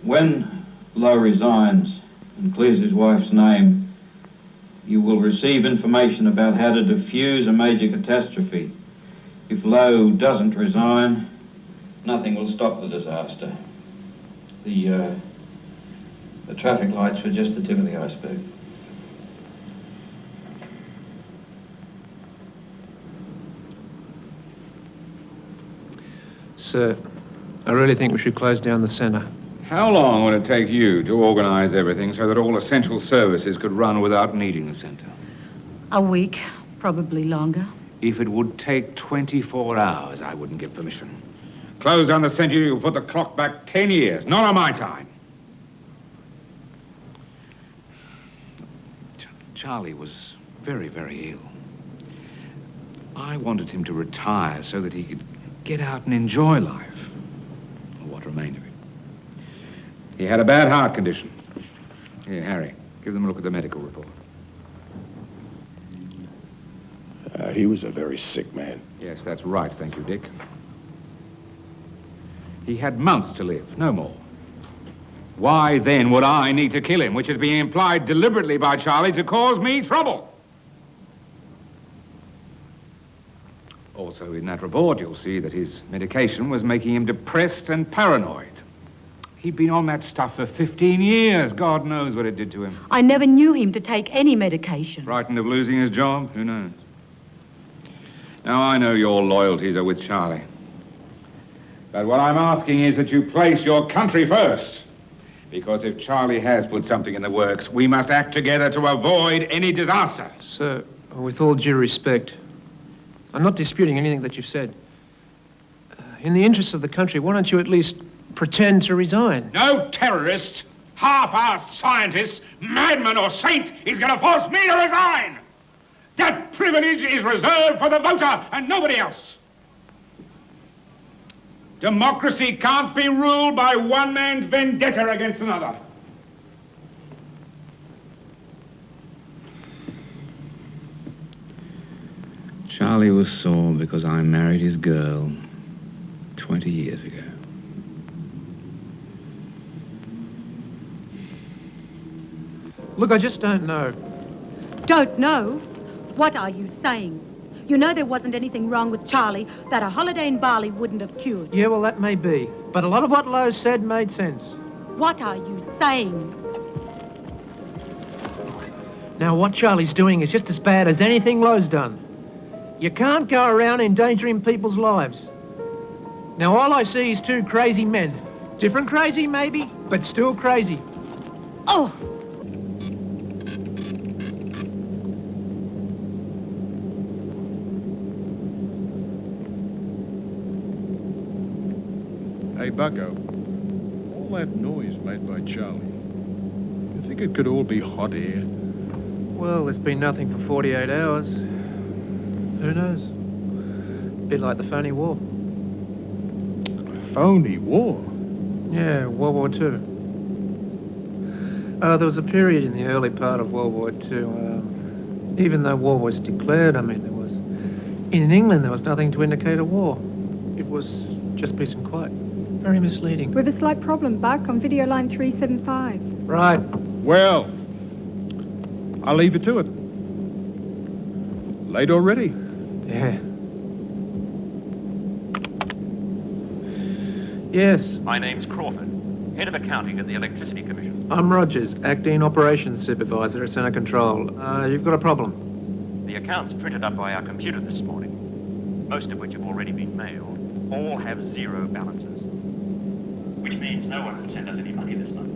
When Lowe resigns and clears his wife's name, you will receive information about how to defuse a major catastrophe. If Lowe doesn't resign, nothing will stop the disaster. The traffic lights were just the tip of the iceberg. Sir, I really think we should close down the centre. How long would it take you to organize everything so that all essential services could run without needing the center? A week, probably longer. If it would take 24 hours, I wouldn't give permission. Close down the center, you'll put the clock back 10 years, not on my time. Charlie was very, very ill. I wanted him to retire so that he could get out and enjoy life, or what remained of it. He had a bad heart condition. Here, Harry, give them a look at the medical report. He was a very sick man. Yes, that's right, thank you, Dick. He had months to live, no more. Why then would I need to kill him, which is being implied deliberately by Charlie to cause me trouble? Also, in that report, you'll see that his medication was making him depressed and paranoid. He'd been on that stuff for 15 years. God knows what it did to him. I never knew him to take any medication. Frightened of losing his job? Who knows? Now, I know your loyalties are with Charlie. But what I'm asking is that you place your country first. Because if Charlie has put something in the works, we must act together to avoid any disaster. Sir, with all due respect, I'm not disputing anything that you've said. In the interests of the country, why don't you at least pretend to resign? No terrorist, half-assed scientist, madman or saint is going to force me to resign. That privilege is reserved for the voter and nobody else. Democracy can't be ruled by one man's vendetta against another. Charlie was sore because I married his girl 20 years ago. Look, I just don't know. Don't know? What are you saying? You know there wasn't anything wrong with Charlie that a holiday in Bali wouldn't have cured. Yeah, well, that may be. But a lot of what Lowe said made sense. What are you saying? Now, what Charlie's doing is just as bad as anything Lowe's done. You can't go around endangering people's lives. Now, all I see is two crazy men. Different crazy, maybe, but still crazy. Oh! Hey, Bucko, all that noise made by Charlie, you think it could all be hot air? Well, there's been nothing for 48 hours. Who knows? A bit like the phony war. Phony war? Yeah, World War II. There was a period in the early part of World War II, even though war was declared, in England there was nothing to indicate a war. It was just peace and quiet. Very misleading. We have a slight problem, Buck, on video line 375. Right. Well, I'll leave you to it. Late already? Yeah. Yes. My name's Crawford, head of accounting at the Electricity Commission. I'm Rogers, acting operations supervisor at Centre Control. You've got a problem. The accounts printed up by our computer this morning, most of which have already been mailed, all have zero balances. Which means no one can send us any money this month.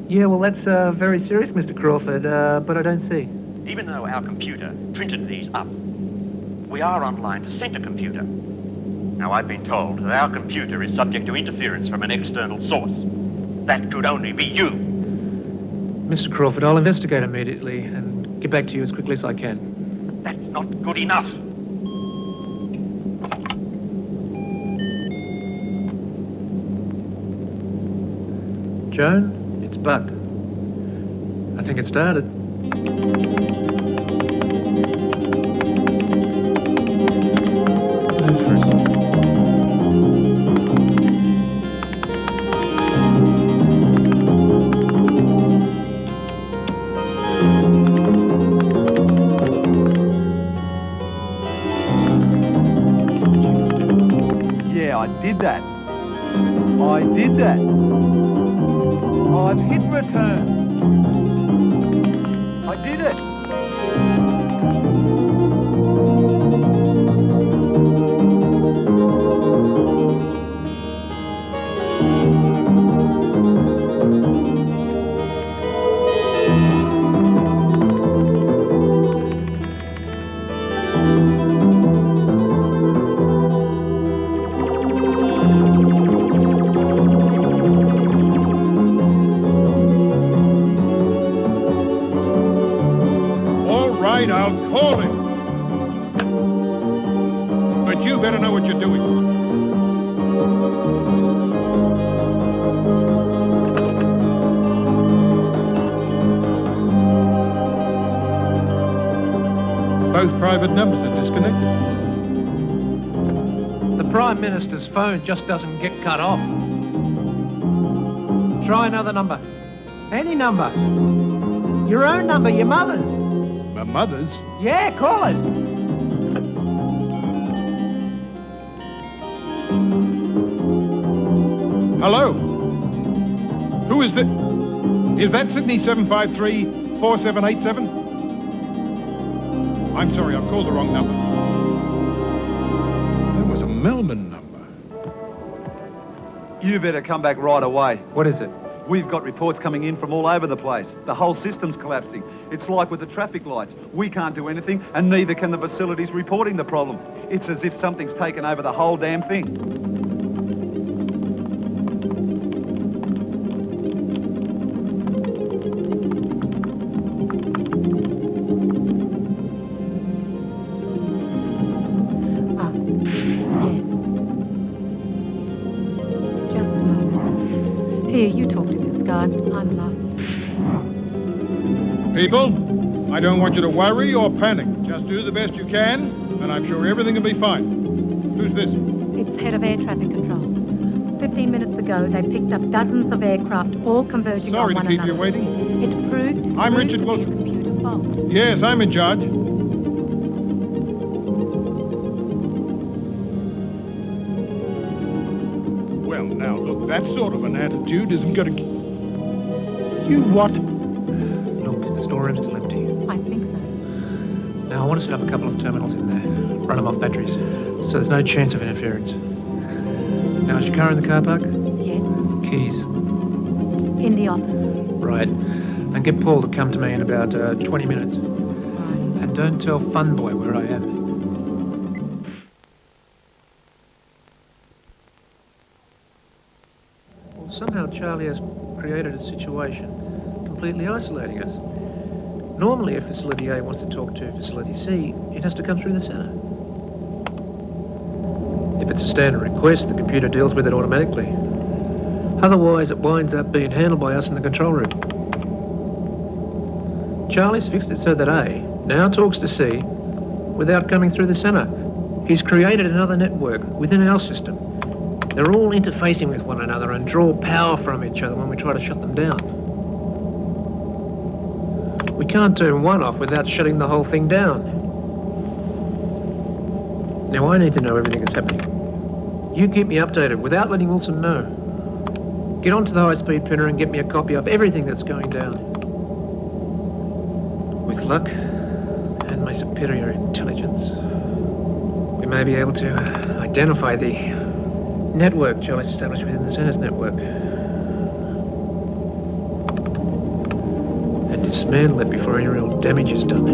Yeah, well, that's very serious, Mr. Crawford, but I don't see. Even though our computer printed these up, we are online to Centre Computer. Now, I've been told that our computer is subject to interference from an external source. That could only be you. Mr. Crawford, I'll investigate immediately and get back to you as quickly as I can. That's not good enough. Joan, it's Buck. I think it started. Yeah, I did that. I did that. I've hit return. I did it. I'll call him. But you better know what you're doing. Both private numbers are disconnected. The Prime Minister's phone just doesn't get cut off. Try another number. Any number. Your own number, your mother's. My mother's? Yeah, call it. Hello? Who is that? Is that Sydney 753-4787? I'm sorry, I've called the wrong number. That was a Melbourne number. You better come back right away. What is it? We've got reports coming in from all over the place. The whole system's collapsing. It's like with the traffic lights. We can't do anything, and neither can the facilities reporting the problem. It's as if something's taken over the whole damn thing. Here, you talk to this guy. I'm lost. People, I don't want you to worry or panic. Just do the best you can, and I'm sure everything will be fine. Who's this? It's head of air traffic control. 15 minutes ago, they picked up dozens of aircraft, all converging on one another. Sorry to keep you waiting. It proved I'm Richard to be a Wilson. computer fault. Yes, I'm in charge. Well, now, look, that sort of an attitude isn't going to... You what? Look, is the storeroom still empty? I think so. Now, I want to set up a couple of terminals in there. Run them off batteries, so there's no chance of interference. Now, is your car in the car park? Yes. Keys? In the office. Right. And get Paul to come to me in about 20 minutes. Right. And don't tell Funboy where I am. Well, somehow Charlie has created a situation completely isolating us. Normally, if Facility A wants to talk to Facility C, it has to come through the centre. If it's a standard request, the computer deals with it automatically. Otherwise, it winds up being handled by us in the control room. Charlie's fixed it so that A now talks to C without coming through the centre. He's created another network within our system. They're all interfacing with one another and draw power from each other when we try to shut them down. We can't turn one off without shutting the whole thing down. Now I need to know everything that's happening. You keep me updated without letting Wilson know. Get onto the high-speed printer and get me a copy of everything that's going down. With luck and my superior intelligence, we may be able to identify the network Charlie's established within the centre's network. And dismantle it before any real damage is done.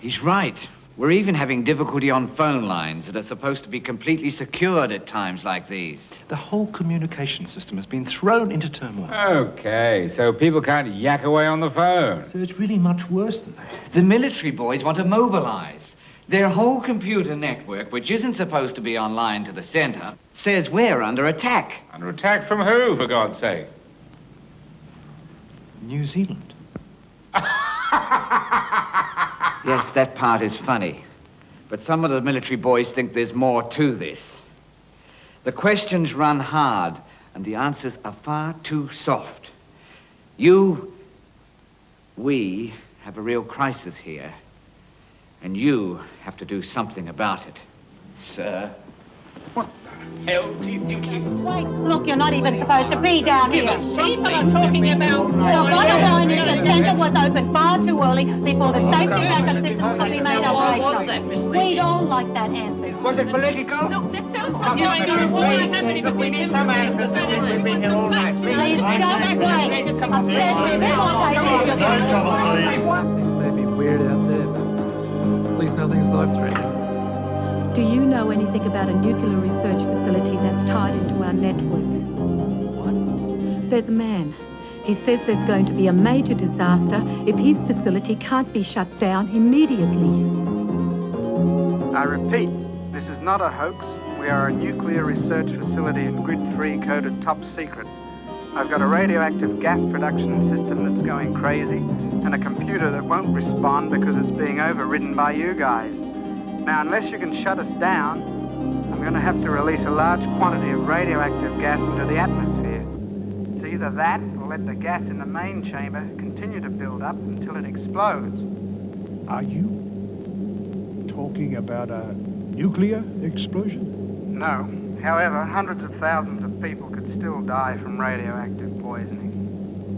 He's right. We're even having difficulty on phone lines that are supposed to be completely secured at times like these. The whole communication system has been thrown into turmoil. Okay, so people can't yak away on the phone. So it's really much worse than that. The military boys want to mobilize. Their whole computer network, which isn't supposed to be online to the centre, says we're under attack. Under attack from who, for God's sake? New Zealand. Yes, that part is funny. But some of the military boys think there's more to this. The questions run hard, and the answers are far too soft. We have a real crisis here, and you have to do something about it, sir. What the hell do you think he's... Wait, look, you're not even supposed to be down here. People are talking about... Look, I don't know the centre was open far too early before the safety backup system could be made operational. We don't like that answer. Was it political? Look, there's so much going on. What is happening? We need some answers. We've been here all night. Please, just wait. Things may be weird out there, but at least nothing's life-threatening. Do you know anything about a nuclear research facility that's tied into our network? What? There's a man. He says there's going to be a major disaster if his facility can't be shut down immediately. I repeat, this is not a hoax. We are a nuclear research facility in grid-free coded top secret. I've got a radioactive gas production system that's going crazy and a computer that won't respond because it's being overridden by you guys. Now, unless you can shut us down, I'm going to have to release a large quantity of radioactive gas into the atmosphere. It's either that or let the gas in the main chamber continue to build up until it explodes. Are you talking about a nuclear explosion? No. However, hundreds of thousands of people could still die from radioactive poisoning.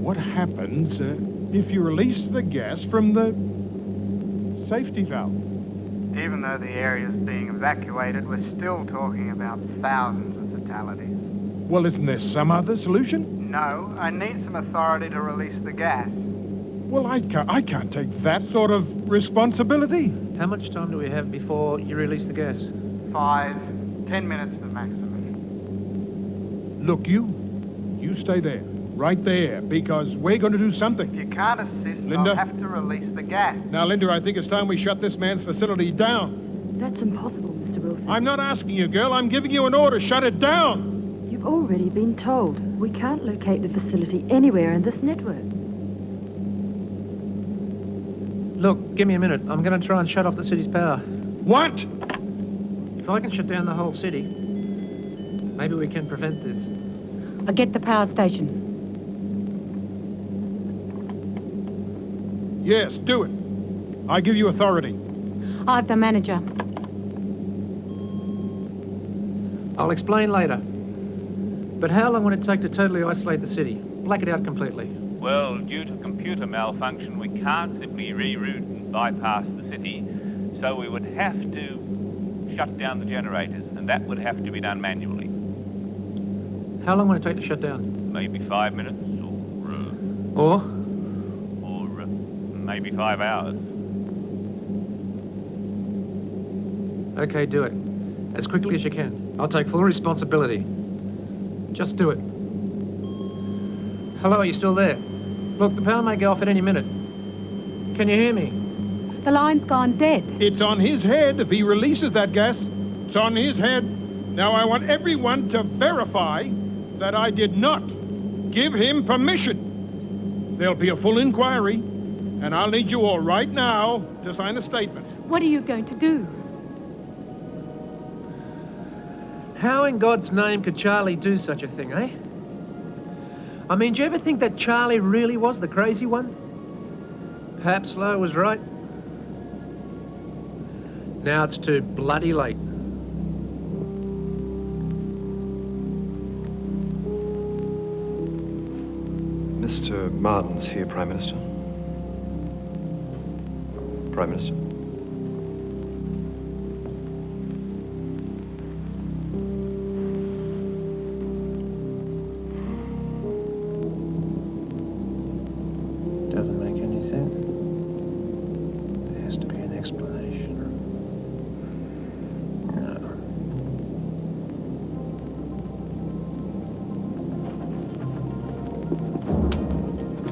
What happens if you release the gas from the safety valve? Even though the area is being evacuated, we're still talking about thousands of fatalities. Well, isn't there some other solution? No, I need some authority to release the gas. Well, I can't take that sort of responsibility. How much time do we have before you release the gas? 5-10 minutes the maximum. Look, you stay there, right there, because we're going to do something. If you can't assist, Linda? I'll have to release the gas. Now, Linda, I think it's time we shut this man's facility down. That's impossible, Mr. Wilson. I'm not asking you, girl. I'm giving you an order. Shut it down. You've already been told. We can't locate the facility anywhere in this network. Look, give me a minute. I'm going to try and shut off the city's power. What? If I can shut down the whole city, maybe we can prevent this. I'll get the power station. Yes, do it. I give you authority. I'm the manager. I'll explain later. But how long would it take to totally isolate the city? Black it out completely? Well, due to computer malfunction, we can't simply reroute and bypass the city, so we would have to shut down the generators, and that would have to be done manually. How long would it take to shut down? Maybe 5 minutes, or maybe 5 hours. Okay, do it. As quickly as you can. I'll take full responsibility. Just do it. Hello, are you still there? Look, the power may go off at any minute. Can you hear me? The line's gone dead. It's on his head if he releases that gas. It's on his head. Now I want everyone to verify that I did not give him permission. There'll be a full inquiry, and I'll need you all right now to sign a statement. What are you going to do? How in God's name could Charlie do such a thing, eh? I mean, do you ever think that Charlie really was the crazy one? Perhaps Lowe was right. Now it's too bloody late. Mr. Martin's here, Prime Minister. Prime Minister. Doesn't make any sense. There has to be an explanation.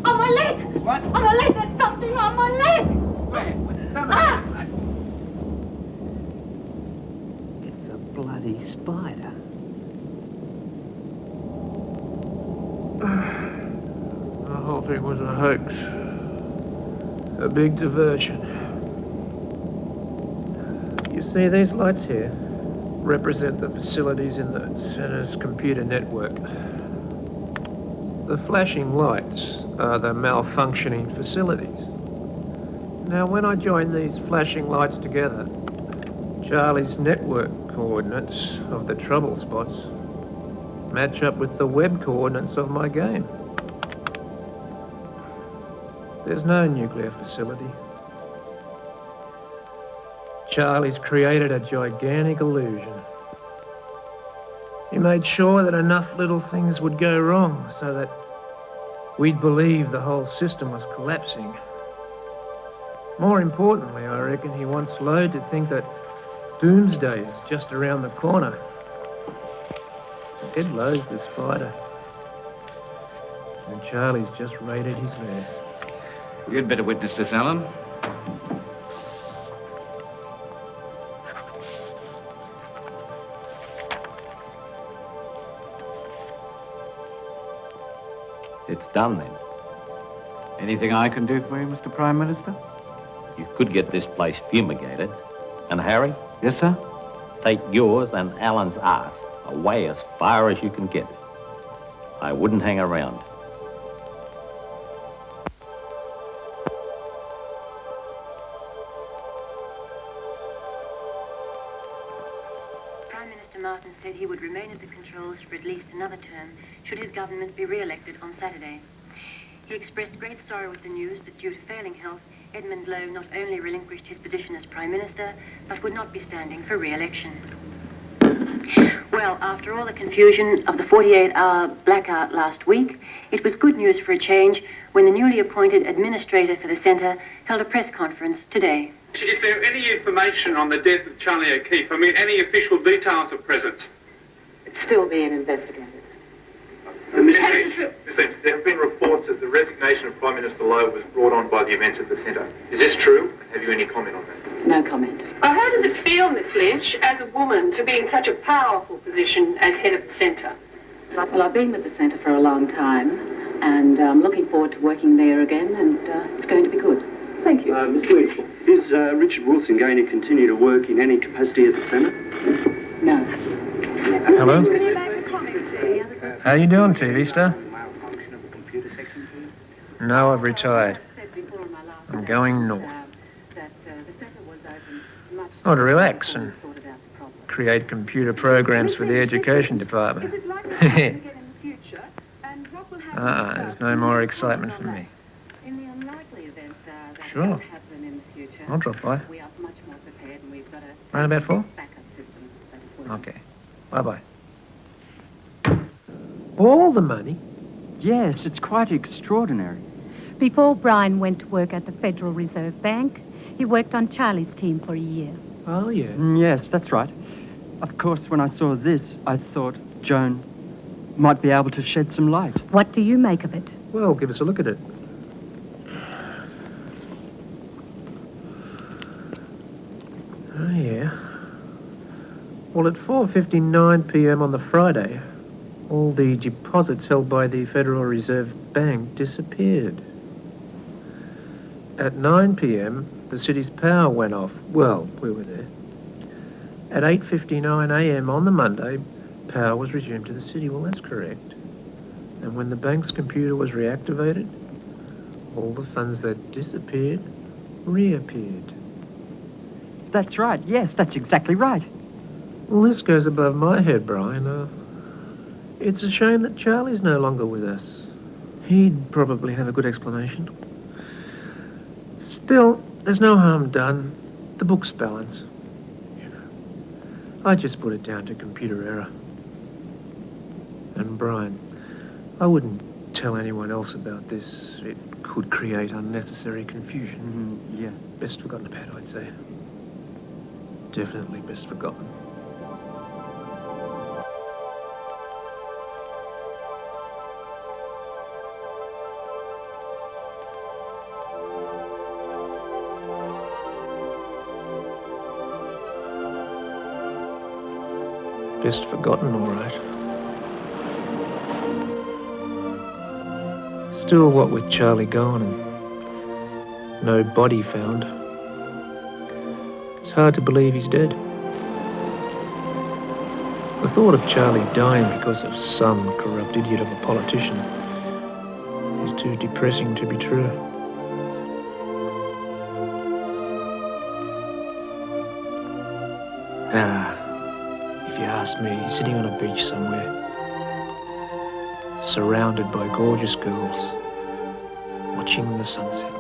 On my leg! What? On my leg! There's something on my leg! Where? It's a bloody spider. The whole thing was a hoax. A big diversion. You see, these lights here represent the facilities in the center's computer network. The flashing lights are the malfunctioning facilities. Now, when I join these flashing lights together, Charlie's network coordinates of the trouble spots match up with the web coordinates of my game. There's no nuclear facility. Charlie's created a gigantic illusion. He made sure that enough little things would go wrong so that we'd believe the whole system was collapsing. More importantly, I reckon he wants Lowe to think that doomsday is just around the corner. Ed Lowe's the spider. And Charlie's just raided his lair. You'd better witness this, Alan. It's done then. Anything I can do for you, Mr. Prime Minister? You could get this place fumigated. And Harry? Yes, sir? Take yours and Alan's ass away as far as you can get it. I wouldn't hang around. Prime Minister Martin said he would remain at the controls for at least another term should his government be re-elected on Saturday. He expressed great sorrow at the news that due to failing health, Edmund Lowe not only relinquished his position as Prime Minister, but would not be standing for re-election. Well, after all the confusion of the 48-hour blackout last week, it was good news for a change when the newly appointed administrator for the centre held a press conference today. Is there any information on the death of Charly O'Keefe? I mean, any official details at present? It's still being investigated. There have been reports that the resignation of Prime Minister Lowe was brought on by the events at the centre. Is this true? Have you any comment on that? No comment. How does it feel, Miss Lynch, as a woman, to be in such a powerful position as head of the centre? Well, I've been with the centre for a long time, and I'm looking forward to working there again, and it's going to be good. thank you. Miss Leach, is Richard Wilson going to continue to work in any capacity at the Centre? No. Hello? How you doing, TV star? No, I've retired. I'm going north. Oh, to relax and create computer programs for the education department. There's no more excitement for me. Sure. I'll drop by. Round about 4? Okay. Bye-bye. All the money? Yes, it's quite extraordinary. Before Brian went to work at the Federal Reserve Bank, he worked on Charlie's team for a year. Oh, yeah. Yes, that's right. Of course, when I saw this, I thought Joan might be able to shed some light. What do you make of it? Well, give us a look at it. Oh, yeah. Well, at 4:59 p.m. on the Friday, all the deposits held by the Federal Reserve Bank disappeared. At 9 p.m, the city's power went off. Well, we were there. At 8:59 a.m. on the Monday, power was resumed to the city. Well, that's correct. And when the bank's computer was reactivated, all the funds that disappeared reappeared. That's right. Yes, that's exactly right. Well, this goes above my head, Brian. It's a shame that Charlie's no longer with us. He'd probably have a good explanation. Still, there's no harm done. The book's balance. I just put it down to computer error. And Brian, I wouldn't tell anyone else about this. It could create unnecessary confusion. Yeah. Best forgotten about, I'd say. Definitely best forgotten. Best forgotten, all right. Still, what with Charlie gone and no body found, it's hard to believe he's dead. The thought of Charlie dying because of some corrupt idiot of a politician is too depressing to be true. If you ask me, he's sitting on a beach somewhere, surrounded by gorgeous girls, watching the sunset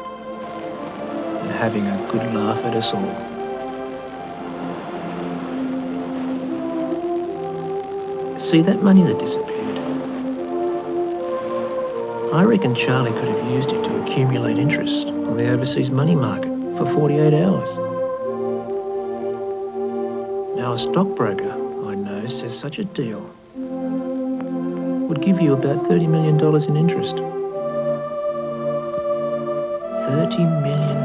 and having a good laugh at us all. See that money that disappeared? I reckon Charlie could have used it to accumulate interest on the overseas money market for 48 hours. Now, a stockbroker I know says such a deal would give you about $30 million in interest. $30 million.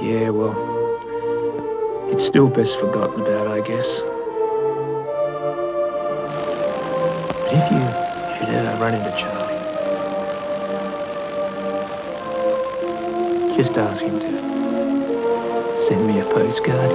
Yeah, well, it's still best forgotten about, I guess. But if you should ever run into Charlie, just ask him to send me a postcard.